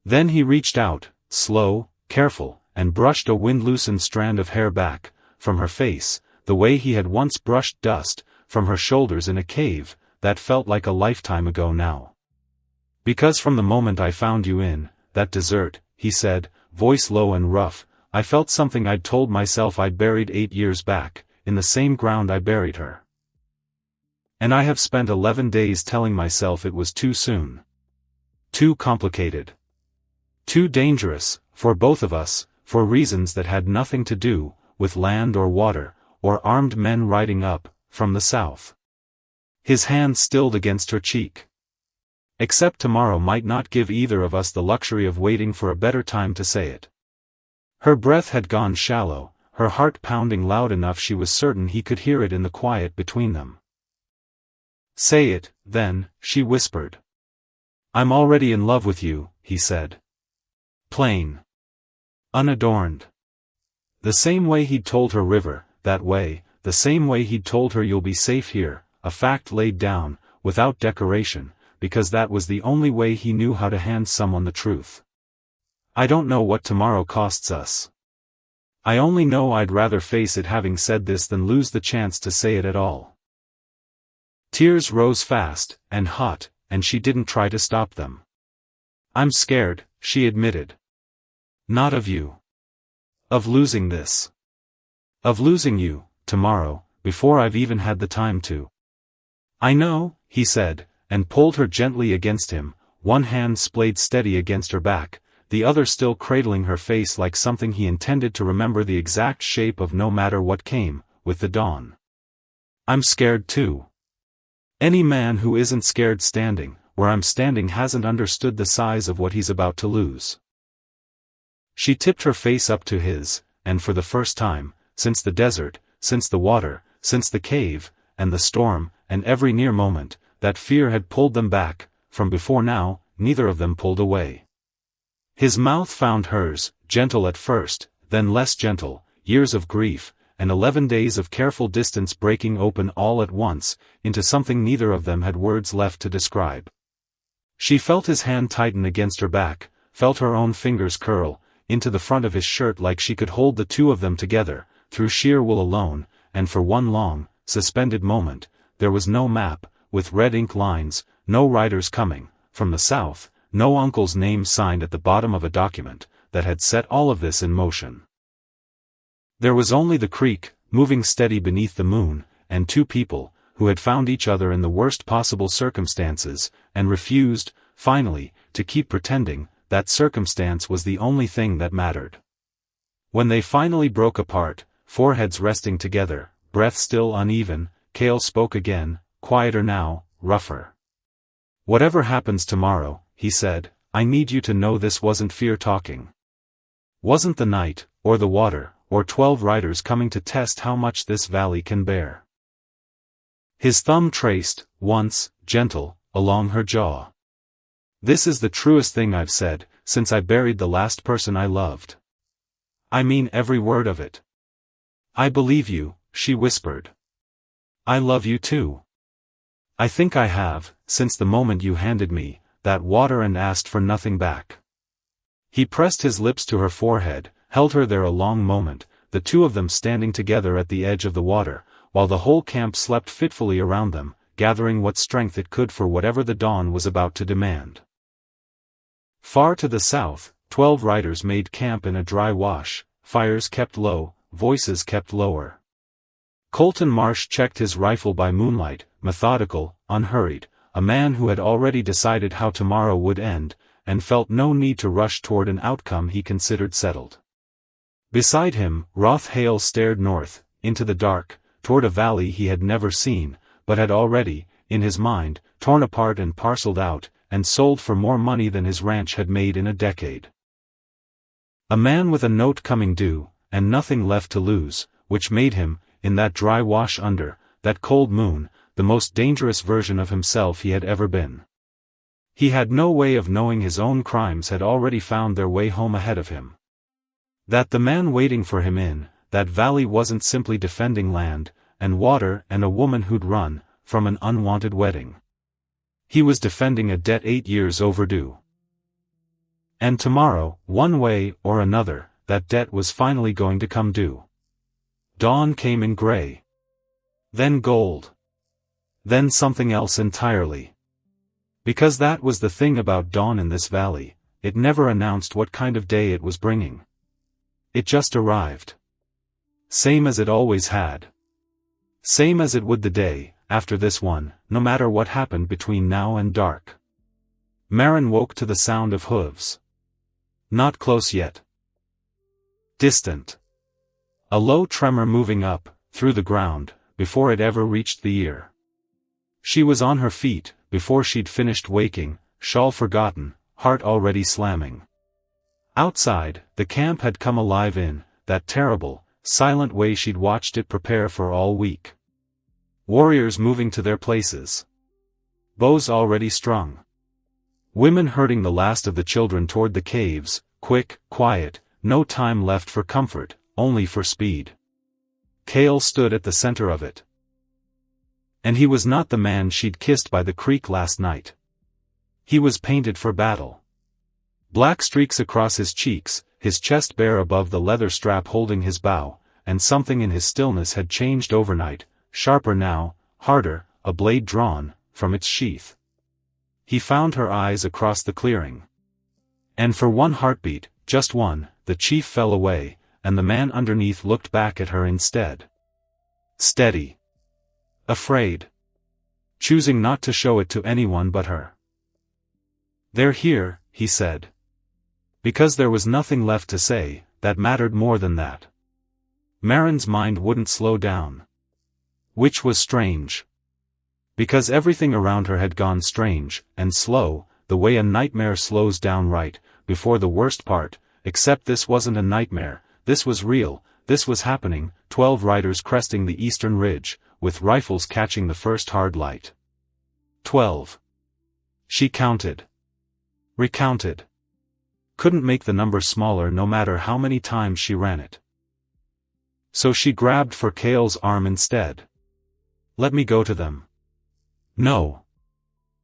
Then he reached out, slow, careful, and brushed a wind-loosened strand of hair back from her face, the way he had once brushed dust from her shoulders in a cave that felt like a lifetime ago now. Because from the moment I found you in that desert, he said, voice low and rough, I felt something I'd told myself I'd buried 8 years back, in the same ground I buried her. And I have spent 11 days telling myself it was too soon. Too complicated. Too dangerous, for both of us, for reasons that had nothing to do with land or water, or armed men riding up from the south. His hand stilled against her cheek. Except tomorrow might not give either of us the luxury of waiting for a better time to say it. Her breath had gone shallow, her heart pounding loud enough she was certain he could hear it in the quiet between them. Say it, then, she whispered. I'm already in love with you, he said. Plain. Unadorned. The same way he'd told her River, that way, the same way he'd told her you'll be safe here, a fact laid down, without decoration, because that was the only way he knew how to hand someone the truth. I don't know what tomorrow costs us. I only know I'd rather face it having said this than lose the chance to say it at all. Tears rose fast, and hot, and she didn't try to stop them. I'm scared, she admitted. Not of you. Of losing this. Of losing you, tomorrow, before I've even had the time to. I know, he said, and pulled her gently against him, one hand splayed steady against her back, the other still cradling her face like something he intended to remember the exact shape of no matter what came, with the dawn. I'm scared too. Any man who isn't scared standing where I'm standing hasn't understood the size of what he's about to lose. She tipped her face up to his, and for the first time, since the desert, since the water, since the cave, and the storm, and every near moment, that fear had pulled them back, from before now, neither of them pulled away. His mouth found hers, gentle at first, then less gentle, years of grief, and 11 days of careful distance breaking open all at once, into something neither of them had words left to describe. She felt his hand tighten against her back, felt her own fingers curl into the front of his shirt like she could hold the two of them together, through sheer will alone, and for one long, suspended moment, there was no map, with red ink lines, no riders coming, from the south, no uncle's name signed at the bottom of a document, that had set all of this in motion. There was only the creek, moving steady beneath the moon, and two people, who had found each other in the worst possible circumstances, and refused, finally, to keep pretending that circumstance was the only thing that mattered. When they finally broke apart, foreheads resting together, breath still uneven, Kale spoke again, quieter now, rougher. Whatever happens tomorrow, he said, I need you to know this wasn't fear talking. Wasn't the night, or the water, or 12 riders coming to test how much this valley can bear. His thumb traced, once, gentle, along her jaw. This is the truest thing I've said, since I buried the last person I loved. I mean every word of it. I believe you, she whispered. I love you too. I think I have, since the moment you handed me that water and asked for nothing back. He pressed his lips to her forehead, held her there a long moment, the two of them standing together at the edge of the water, while the whole camp slept fitfully around them, gathering what strength it could for whatever the dawn was about to demand. Far to the south, 12 riders made camp in a dry wash, fires kept low, voices kept lower. Colton Marsh checked his rifle by moonlight, methodical, unhurried, a man who had already decided how tomorrow would end, and felt no need to rush toward an outcome he considered settled. Beside him, Hale stared north, into the dark, toward a valley he had never seen, but had already, in his mind, torn apart and parceled out, and sold for more money than his ranch had made in a decade. A man with a note coming due, and nothing left to lose, which made him, in that dry wash under that cold moon, the most dangerous version of himself he had ever been. He had no way of knowing his own crimes had already found their way home ahead of him. That the man waiting for him in that valley wasn't simply defending land, and water and a woman who'd run from an unwanted wedding. He was defending a debt 8 years overdue. And tomorrow, one way or another, that debt was finally going to come due. Dawn came in gray. Then gold. Then something else entirely. Because that was the thing about dawn in this valley, it never announced what kind of day it was bringing. It just arrived. Same as it always had. Same as it would the day after this one, no matter what happened between now and dark. Maren woke to the sound of hooves. Not close yet. Distant. A low tremor moving up, through the ground, before it ever reached the ear. She was on her feet, before she'd finished waking, shawl forgotten, heart already slamming. Outside, the camp had come alive in that terrible, silent way she'd watched it prepare for all week. Warriors moving to their places. Bows already strung. Women herding the last of the children toward the caves, quick, quiet, no time left for comfort, only for speed. Kale stood at the center of it. And he was not the man she'd kissed by the creek last night. He was painted for battle. Black streaks across his cheeks, his chest bare above the leather strap holding his bow, and something in his stillness had changed overnight, sharper now, harder, a blade drawn from its sheath. He found her eyes across the clearing. And for one heartbeat, just one, the chief fell away, and the man underneath looked back at her instead. Steady. Afraid. Choosing not to show it to anyone but her. "They're here," he said. Because there was nothing left to say that mattered more than that. Maren's mind wouldn't slow down. Which was strange. Because everything around her had gone strange and slow, the way a nightmare slows down right before the worst part, except this wasn't a nightmare, this was real, this was happening. 12 riders cresting the eastern ridge, with rifles catching the first hard light. 12. She counted. Recounted. Couldn't make the number smaller no matter how many times she ran it. So she grabbed for Kale's arm instead. "Let me go to them." "No.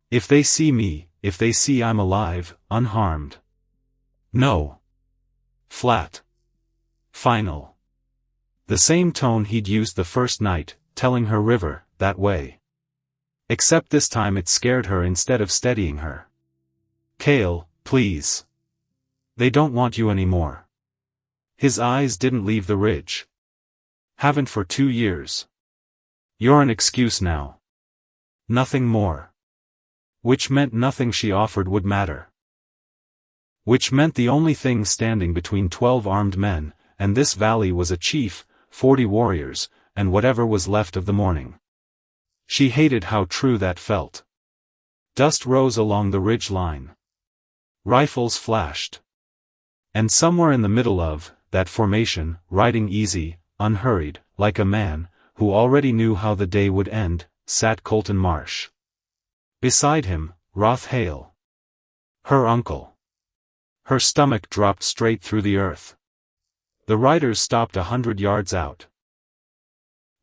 If they see me, if they see I'm alive, unharmed." "No." Flat. Final. The same tone he'd used the first night, telling her river, that way. Except this time it scared her instead of steadying her. "Kale, please. They don't want you anymore." His eyes didn't leave the ridge. "Haven't for 2 years. You're an excuse now. Nothing more." Which meant nothing she offered would matter. Which meant the only thing standing between 12 armed men and this valley was a chief, 40 warriors, and whatever was left of the morning. She hated how true that felt. Dust rose along the ridge line. Rifles flashed. And somewhere in the middle of that formation, riding easy, unhurried, like a man who already knew how the day would end, sat Colton Marsh. Beside him, Hale. Her uncle. Her stomach dropped straight through the earth. The riders stopped 100 yards out.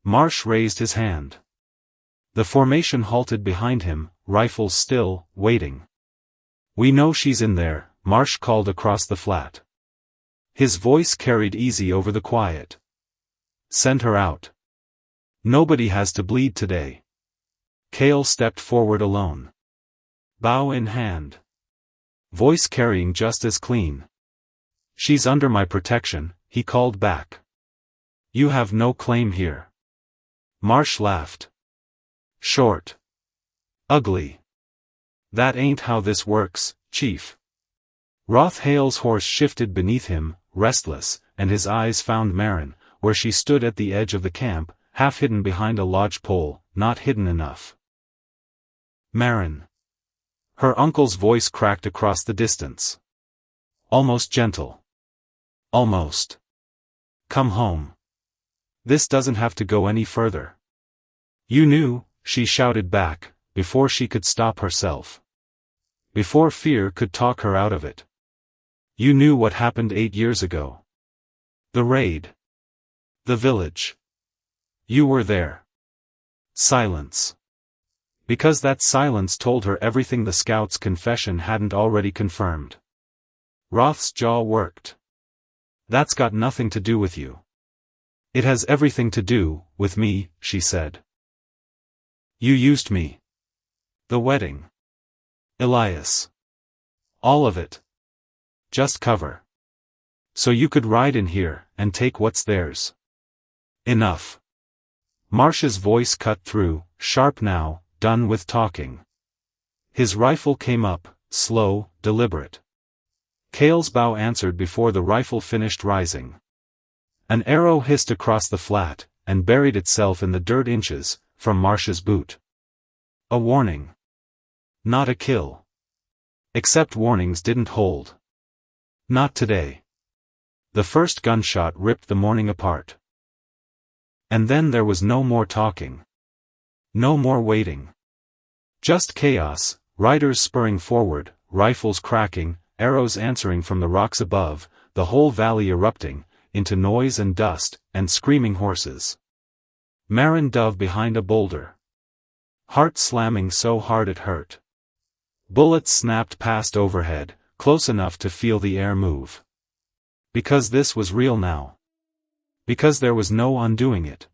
Marsh raised his hand. The formation halted behind him, rifles still, waiting. "We know she's in there," Marsh called across the flat. His voice carried easy over the quiet. "Send her out. Nobody has to bleed today." Kale stepped forward alone. Bow in hand. Voice carrying just as clean. "She's under my protection," he called back. "You have no claim here." Marsh laughed. "Short. Ugly. That ain't how this works, Chief." Hale's horse shifted beneath him, restless, and his eyes found Maren, where she stood at the edge of the camp, half hidden behind a lodge pole, not hidden enough. "Maren." Her uncle's voice cracked across the distance. Almost gentle. "Almost. Come home. This doesn't have to go any further." "You knew," she shouted back, before she could stop herself. Before fear could talk her out of it. "You knew what happened 8 years ago. The raid. The village. You were there." Silence. Because that silence told her everything the scout's confession hadn't already confirmed. Roth's jaw worked. "That's got nothing to do with you." "It has everything to do with me," she said. "You used me. The wedding. Elias. All of it. Just cover. So you could ride in here, and take what's theirs." "Enough." Marsh's voice cut through, sharp now, done with talking. His rifle came up, slow, deliberate. Kale's bow answered before the rifle finished rising. An arrow hissed across the flat, and buried itself in the dirt inches, from Marsh's boot. A warning. Not a kill. Except warnings didn't hold. Not today. The first gunshot ripped the morning apart. And then there was no more talking. No more waiting. Just chaos, riders spurring forward, rifles cracking, arrows answering from the rocks above, the whole valley erupting, into noise and dust, and screaming horses. Maren dove behind a boulder. Heart slamming so hard it hurt. Bullets snapped past overhead, close enough to feel the air move. Because this was real now. Because there was no undoing it.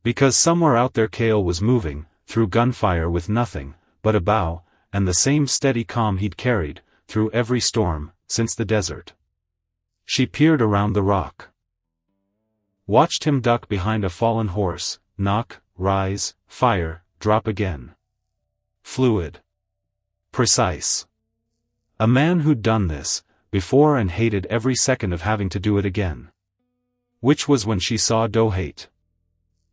Because somewhere out there Kale was moving, through gunfire with nothing but a bow, and the same steady calm he'd carried, through every storm, since the desert. She peered around the rock. Watched him duck behind a fallen horse, knock, rise, fire, drop again. Fluid. Precise. A man who'd done this, before and hated every second of having to do it again. Which was when she saw Dohate.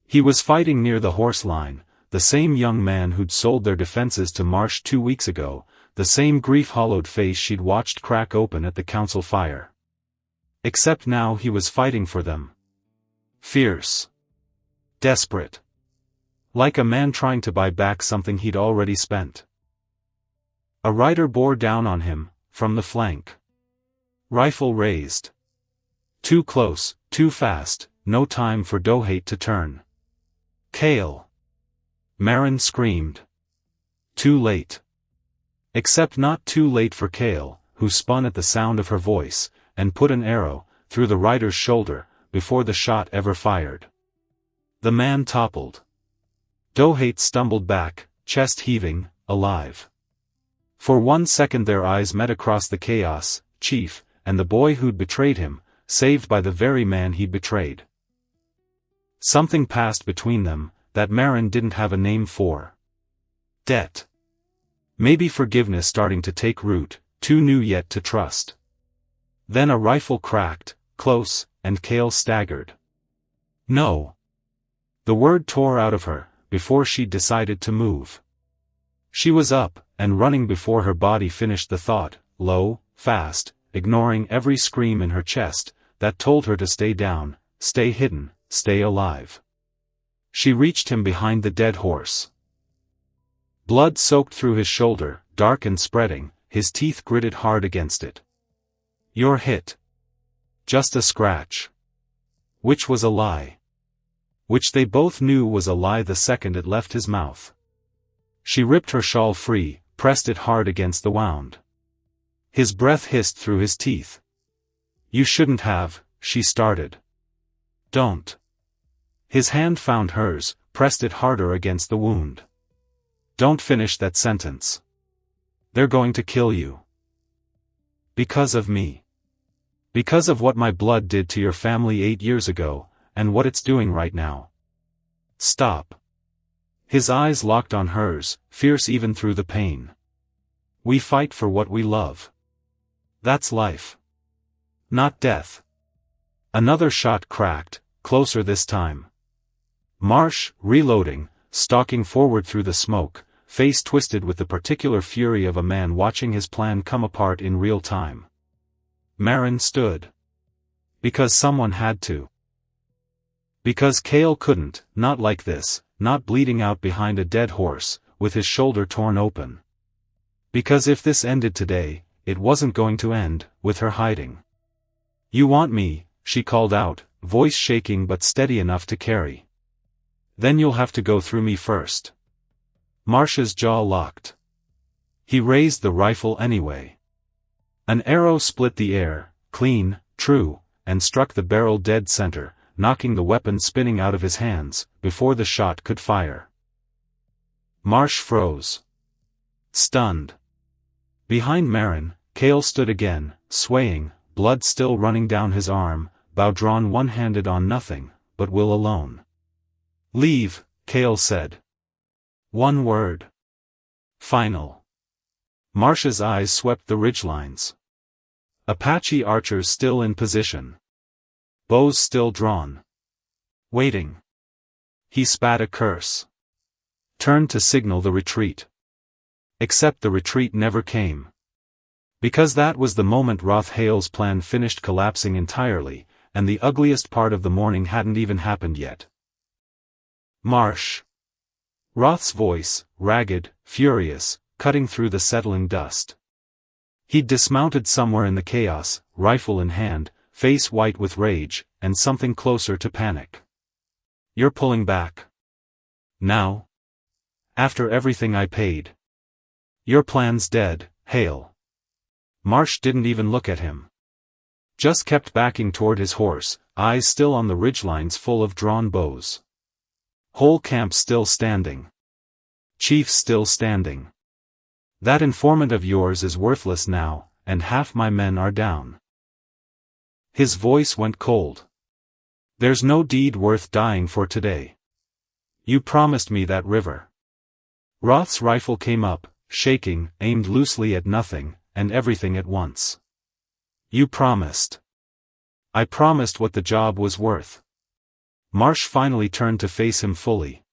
He was fighting near the horse line, the same young man who'd sold their defenses to Marsh 2 weeks ago, the same grief-hollowed face she'd watched crack open at the council fire. Except now he was fighting for them. Fierce. Desperate. Like a man trying to buy back something he'd already spent. A rider bore down on him, from the flank. Rifle raised. Too close, too fast, no time for Dohate to turn. Kale. Maren screamed. Too late. Except not too late for Kale, who spun at the sound of her voice, and put an arrow, through the rider's shoulder, before the shot ever fired. The man toppled. Dohate stumbled back, chest heaving, alive. For 1 second their eyes met across the chaos, Chief, and the boy who'd betrayed him, saved by the very man he'd betrayed. Something passed between them, that Maren didn't have a name for. Debt. Maybe forgiveness starting to take root, too new yet to trust. Then a rifle cracked, close, and Kale staggered. No. The word tore out of her, before she'd decided to move. She was up, and running before her body finished the thought, low, fast, ignoring every scream in her chest, that told her to stay down, stay hidden, stay alive. She reached him behind the dead horse. Blood soaked through his shoulder, dark and spreading, his teeth gritted hard against it. You're hit. Just a scratch. Which was a lie. Which they both knew was a lie the second it left his mouth. She ripped her shawl free, pressed it hard against the wound. His breath hissed through his teeth. You shouldn't have, she started. Don't. His hand found hers, pressed it harder against the wound. Don't finish that sentence. They're going to kill you. Because of me. Because of what my blood did to your family 8 years ago, and what it's doing right now. Stop. His eyes locked on hers, fierce even through the pain. We fight for what we love. That's life. Not death. Another shot cracked, closer this time. Marsh, reloading, stalking forward through the smoke, face twisted with the particular fury of a man watching his plan come apart in real time. Maren stood. Because someone had to. Because Kale couldn't, not like this, not bleeding out behind a dead horse, with his shoulder torn open. Because if this ended today, it wasn't going to end, with her hiding. You want me, she called out, voice shaking but steady enough to carry. Then you'll have to go through me first. Marsh's jaw locked. He raised the rifle anyway. An arrow split the air, clean, true, and struck the barrel dead center, knocking the weapon spinning out of his hands, before the shot could fire. Marsh froze. Stunned. Behind Maren, Kale stood again, swaying, blood still running down his arm, bow drawn one-handed on nothing, but will alone. Leave, Kale said. One word. Final. Marsh's eyes swept the ridgelines. Apache archers still in position. Bows still drawn. Waiting. He spat a curse. Turned to signal the retreat. Except the retreat never came. Because that was the moment Hale's plan finished collapsing entirely, and the ugliest part of the morning hadn't even happened yet. Marsh. Roth's voice, ragged, furious, cutting through the settling dust. He'd dismounted somewhere in the chaos, rifle in hand, face white with rage, and something closer to panic. You're pulling back. Now? After everything I paid. Your plan's dead, Hale. Marsh didn't even look at him. Just kept backing toward his horse, eyes still on the ridgelines full of drawn bows. Whole camp still standing. Chiefs still standing. That informant of yours is worthless now, and half my men are down. His voice went cold. There's no deed worth dying for today. You promised me that river. Roth's rifle came up, shaking, aimed loosely at nothing, and everything at once. You promised. I promised what the job was worth. Marsh finally turned to face him fully.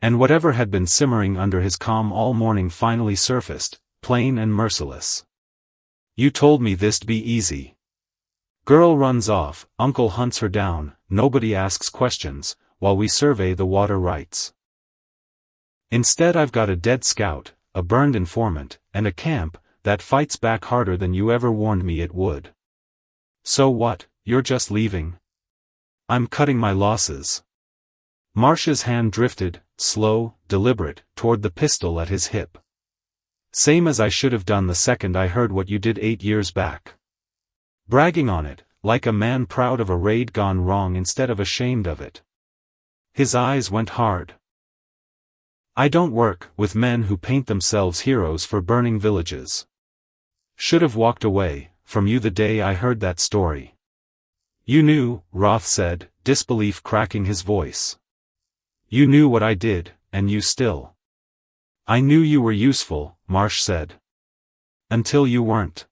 And whatever had been simmering under his calm all morning finally surfaced, plain and merciless. You told me this'd be easy. Girl runs off, uncle hunts her down, nobody asks questions, while we survey the water rights. Instead I've got a dead scout, a burned informant, and a camp that fights back harder than you ever warned me it would. So what, you're just leaving? I'm cutting my losses. Marsh's hand drifted, slow, deliberate, toward the pistol at his hip. Same as I should have done the second I heard what you did 8 years back. Bragging on it, like a man proud of a raid gone wrong instead of ashamed of it. His eyes went hard. I don't work with men who paint themselves heroes for burning villages. Should have walked away from you the day I heard that story. You knew, Roth said, disbelief cracking his voice. You knew what I did, and you still. I knew you were useful, Marsh said. Until you weren't.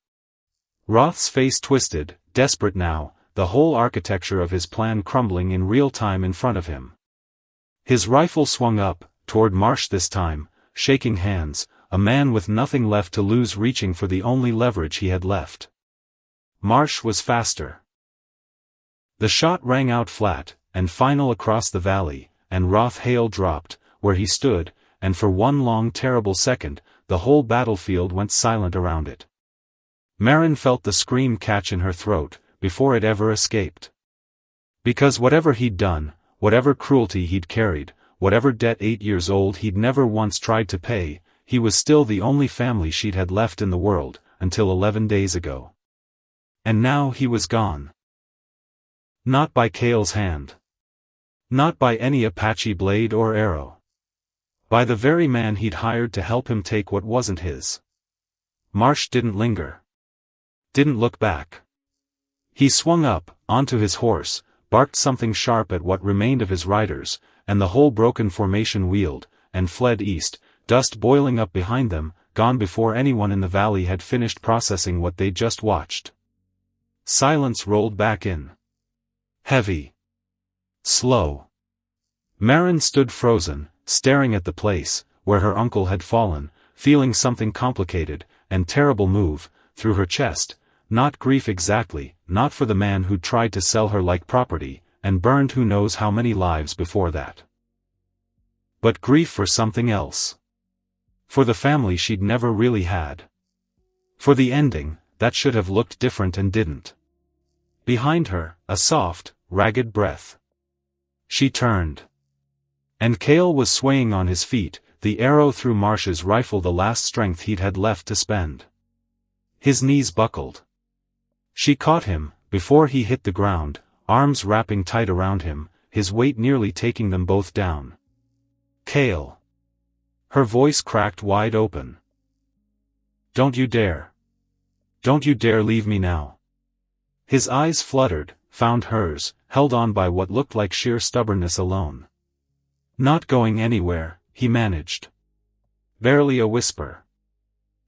Roth's face twisted, desperate now, the whole architecture of his plan crumbling in real time in front of him. His rifle swung up, toward Marsh this time, shaking hands, a man with nothing left to lose reaching for the only leverage he had left. Marsh was faster. The shot rang out flat, and final across the valley, and Hale dropped, where he stood, and for one long terrible second, the whole battlefield went silent around it. Maren felt the scream catch in her throat, before it ever escaped. Because whatever he'd done, whatever cruelty he'd carried, whatever debt 8 years old he'd never once tried to pay, he was still the only family she'd had left in the world, until 11 days ago. And now he was gone. Not by Kale's hand. Not by any Apache blade or arrow. By the very man he'd hired to help him take what wasn't his. Marsh didn't linger. Didn't look back. He swung up, onto his horse, barked something sharp at what remained of his riders, and the whole broken formation wheeled, and fled east, dust boiling up behind them, gone before anyone in the valley had finished processing what they'd just watched. Silence rolled back in. Heavy. Slow. Maren stood frozen, staring at the place, where her uncle had fallen, feeling something complicated, and terrible move, through her chest, not grief exactly, not for the man who'd tried to sell her like property, and burned who knows how many lives before that. But grief for something else. For the family she'd never really had. For the ending, that should have looked different and didn't. Behind her, a soft, ragged breath. She turned. And Kale was swaying on his feet, the arrow through Marsh's rifle the last strength he'd had left to spend. His knees buckled. She caught him, before he hit the ground, arms wrapping tight around him, his weight nearly taking them both down. Kale. Her voice cracked wide open. Don't you dare. Don't you dare leave me now. His eyes fluttered, found hers, held on by what looked like sheer stubbornness alone. Not going anywhere, he managed. Barely a whisper.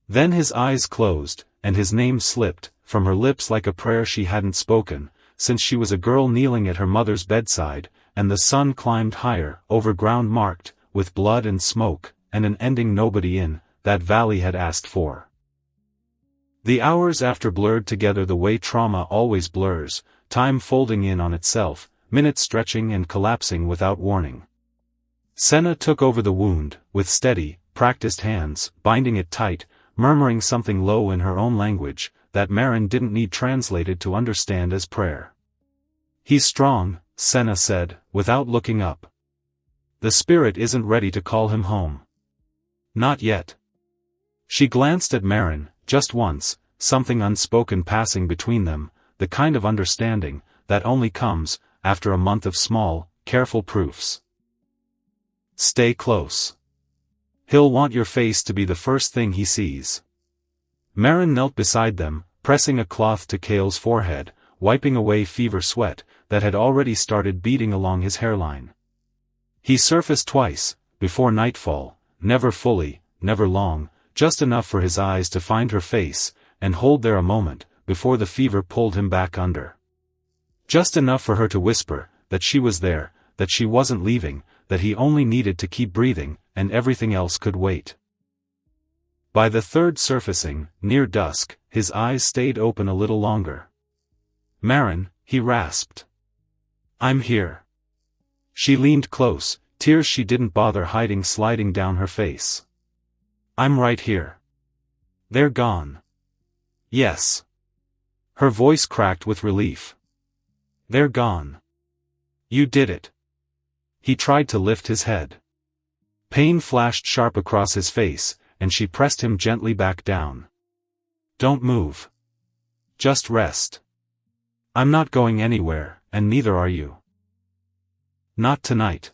Then his eyes closed, and his name slipped from her lips like a prayer she hadn't spoken, since she was a girl kneeling at her mother's bedside, and the sun climbed higher, over ground marked, with blood and smoke, and an ending nobody in that valley had asked for. The hours after blurred together the way trauma always blurs, time folding in on itself, minutes stretching and collapsing without warning. Senna took over the wound, with steady, practiced hands, binding it tight, murmuring something low in her own language, that Maren didn't need translated to understand as prayer. He's strong, Senna said, without looking up. The spirit isn't ready to call him home. Not yet. She glanced at Maren, just once, something unspoken passing between them, the kind of understanding that only comes after a month of small, careful proofs. Stay close. He'll want your face to be the first thing he sees. Maren knelt beside them, pressing a cloth to Kale's forehead, wiping away fever sweat that had already started beading along his hairline. He surfaced twice, before nightfall, never fully, never long, just enough for his eyes to find her face, and hold there a moment, before the fever pulled him back under. Just enough for her to whisper, that she was there, that she wasn't leaving, that he only needed to keep breathing, and everything else could wait. By the third surfacing, near dusk, his eyes stayed open a little longer. Maren, he rasped. I'm here. She leaned close, tears she didn't bother hiding sliding down her face. I'm right here. They're gone. Yes. Her voice cracked with relief. They're gone. You did it. He tried to lift his head. Pain flashed sharp across his face, and she pressed him gently back down. Don't move. Just rest. I'm not going anywhere, and neither are you. Not tonight.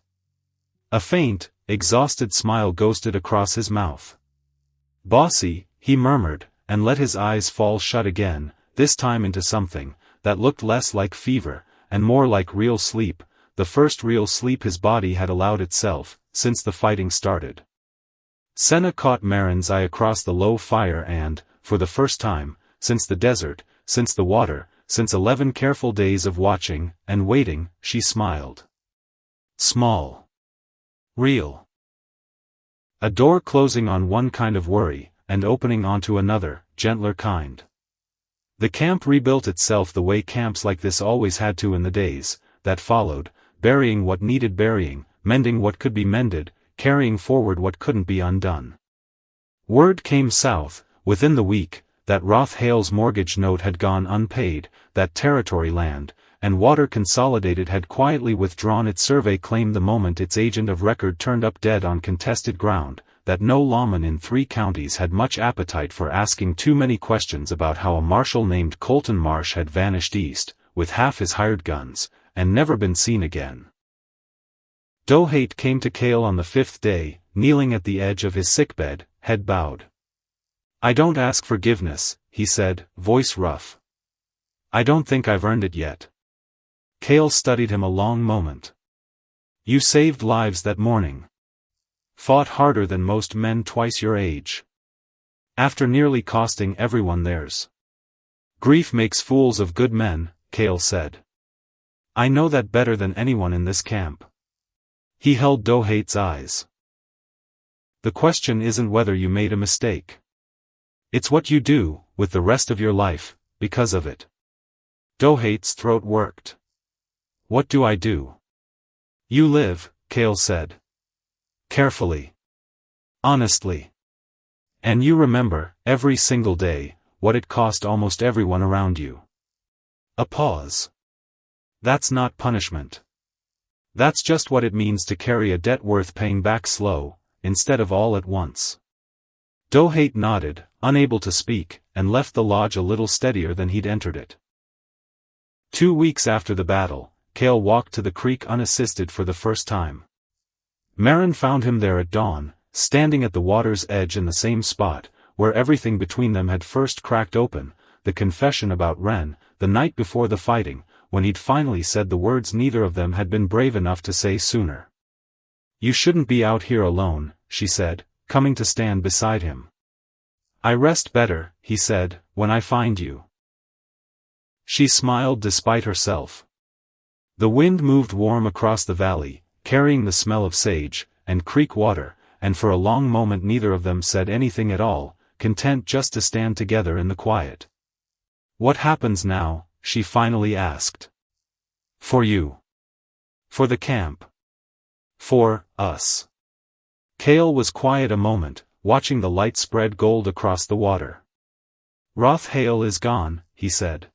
A faint, exhausted smile ghosted across his mouth. Bossy, he murmured, and let his eyes fall shut again, this time into something that looked less like fever, and more like real sleep, the first real sleep his body had allowed itself, since the fighting started. Senna caught Maren's eye across the low fire and, for the first time, since the desert, since the water, since 11 careful days of watching and waiting, she smiled. Small. Real. A door closing on one kind of worry, and opening onto another, gentler kind. The camp rebuilt itself the way camps like this always had to in the days that followed, burying what needed burying, mending what could be mended, carrying forward what couldn't be undone. Word came south, within the week, that Hale's mortgage note had gone unpaid, that Territory Land and Water Consolidated had quietly withdrawn its survey claim the moment its agent of record turned up dead on contested ground, that no lawman in 3 counties had much appetite for asking too many questions about how a marshal named Colton Marsh had vanished east, with half his hired guns, and never been seen again. Dohate came to Kale on the 5th day, kneeling at the edge of his sickbed, head bowed. "I don't ask forgiveness," he said, voice rough. "I don't think I've earned it yet." Kale studied him a long moment. "You saved lives that morning. Fought harder than most men twice your age. After nearly costing everyone theirs. Grief makes fools of good men," Kale said. "I know that better than anyone in this camp." He held Dohate's eyes. "The question isn't whether you made a mistake. It's what you do, with the rest of your life, because of it." Dohate's throat worked. "What do I do?" "You live," Kale said. Carefully. Honestly. And you remember, every single day, what it cost almost everyone around you." A pause. "That's not punishment. That's just what it means to carry a debt worth paying back slow, instead of all at once." Dohate nodded, unable to speak, and left the lodge a little steadier than he'd entered it. 2 weeks after the battle, Kale walked to the creek unassisted for the first time. Maren found him there at dawn, standing at the water's edge in the same spot, where everything between them had first cracked open, the confession about Ren, the night before the fighting, when he'd finally said the words neither of them had been brave enough to say sooner. "You shouldn't be out here alone," she said, coming to stand beside him. "I rest better," he said, "when I find you." She smiled despite herself. The wind moved warm across the valley, carrying the smell of sage and creek water, and for a long moment neither of them said anything at all, content just to stand together in the quiet. "What happens now?" she finally asked. "For you. For the camp. For us." Kale was quiet a moment, watching the light spread gold across the water. "Hale is gone," he said.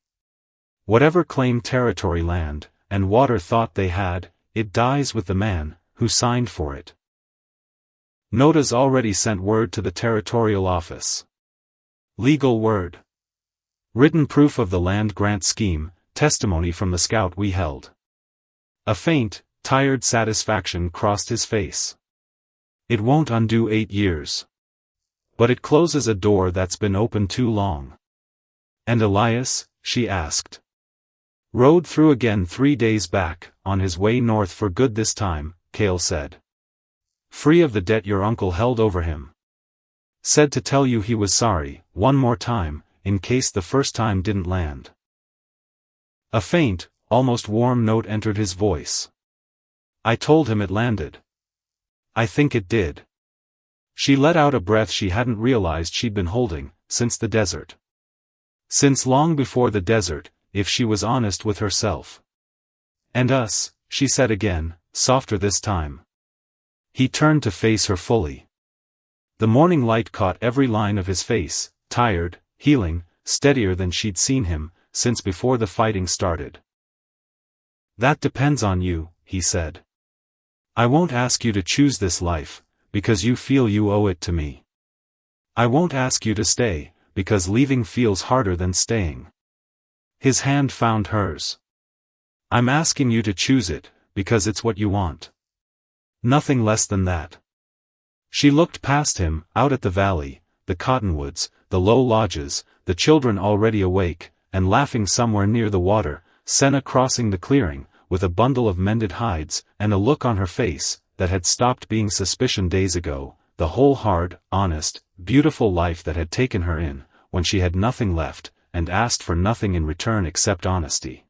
"Whatever claim Territory Land and Water thought they had, it dies with the man who signed for it. Noda's already sent word to the territorial office. Legal word. Written proof of the land grant scheme, testimony from the scout we held." A faint, tired satisfaction crossed his face. "It won't undo 8 years. But it closes a door that's been open too long." "And Elias?" she asked. "Rode through again 3 days back, on his way north for good this time," Kale said. "Free of the debt your uncle held over him. Said to tell you he was sorry, one more time, in case the first time didn't land." A faint, almost warm note entered his voice. "I told him it landed. I think it did." She let out a breath she hadn't realized she'd been holding, since the desert. Since long before the desert, if she was honest with herself. "And us," she said again, softer this time. He turned to face her fully. The morning light caught every line of his face, tired, healing, steadier than she'd seen him, since before the fighting started. "That depends on you," he said. "I won't ask you to choose this life, because you feel you owe it to me. I won't ask you to stay, because leaving feels harder than staying." His hand found hers. "I'm asking you to choose it, because it's what you want. Nothing less than that." She looked past him, out at the valley, the cottonwoods, the low lodges, the children already awake, and laughing somewhere near the water, Senna crossing the clearing, with a bundle of mended hides, and a look on her face, that had stopped being suspicion days ago, the whole hard, honest, beautiful life that had taken her in, when she had nothing left, and asked for nothing in return except honesty.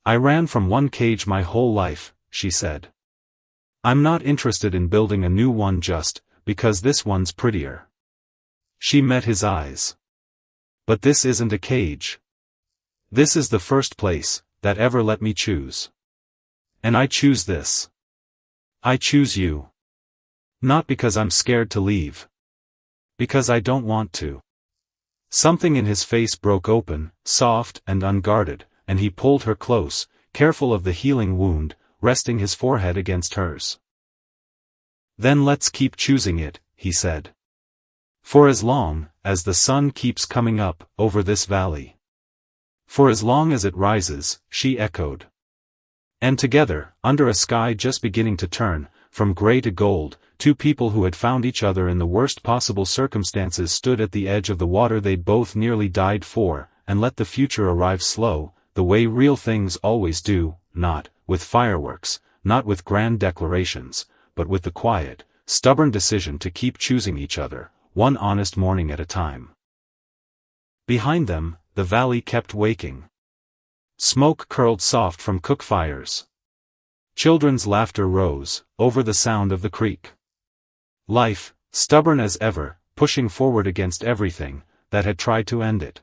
"I ran from one cage my whole life," she said. "I'm not interested in building a new one just because this one's prettier." She met his eyes. "But this isn't a cage. This is the first place that ever let me choose. And I choose this. I choose you. Not because I'm scared to leave. Because I don't want to. Something in his face broke open, soft and unguarded, and he pulled her close, careful of the healing wound, resting his forehead against hers. "Then let's keep choosing it," he said. "For as long as the sun keeps coming up over this valley." "For as long as it rises," she echoed. And together, under a sky just beginning to turn, from gray to gold, two people who had found each other in the worst possible circumstances stood at the edge of the water they'd both nearly died for, and let the future arrive slow, the way real things always do, not with fireworks, not with grand declarations, but with the quiet, stubborn decision to keep choosing each other, one honest morning at a time. Behind them, the valley kept waking. Smoke curled soft from cook fires. Children's laughter rose, over the sound of the creek. Life, stubborn as ever, pushing forward against everything that had tried to end it.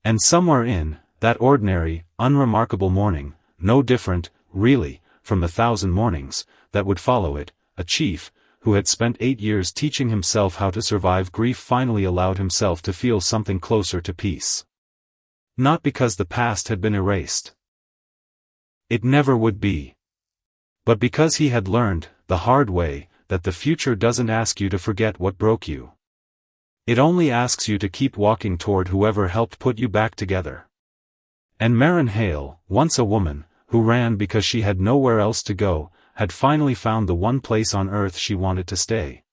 And somewhere in that ordinary, unremarkable morning, no different, really, from the 1,000 mornings that would follow it, a chief, who had spent 8 years teaching himself how to survive grief, finally allowed himself to feel something closer to peace. Not because the past had been erased. It never would be. But because he had learned, the hard way, that the future doesn't ask you to forget what broke you. It only asks you to keep walking toward whoever helped put you back together. And Maren Hale, once a woman, who ran because she had nowhere else to go, had finally found the one place on earth she wanted to stay.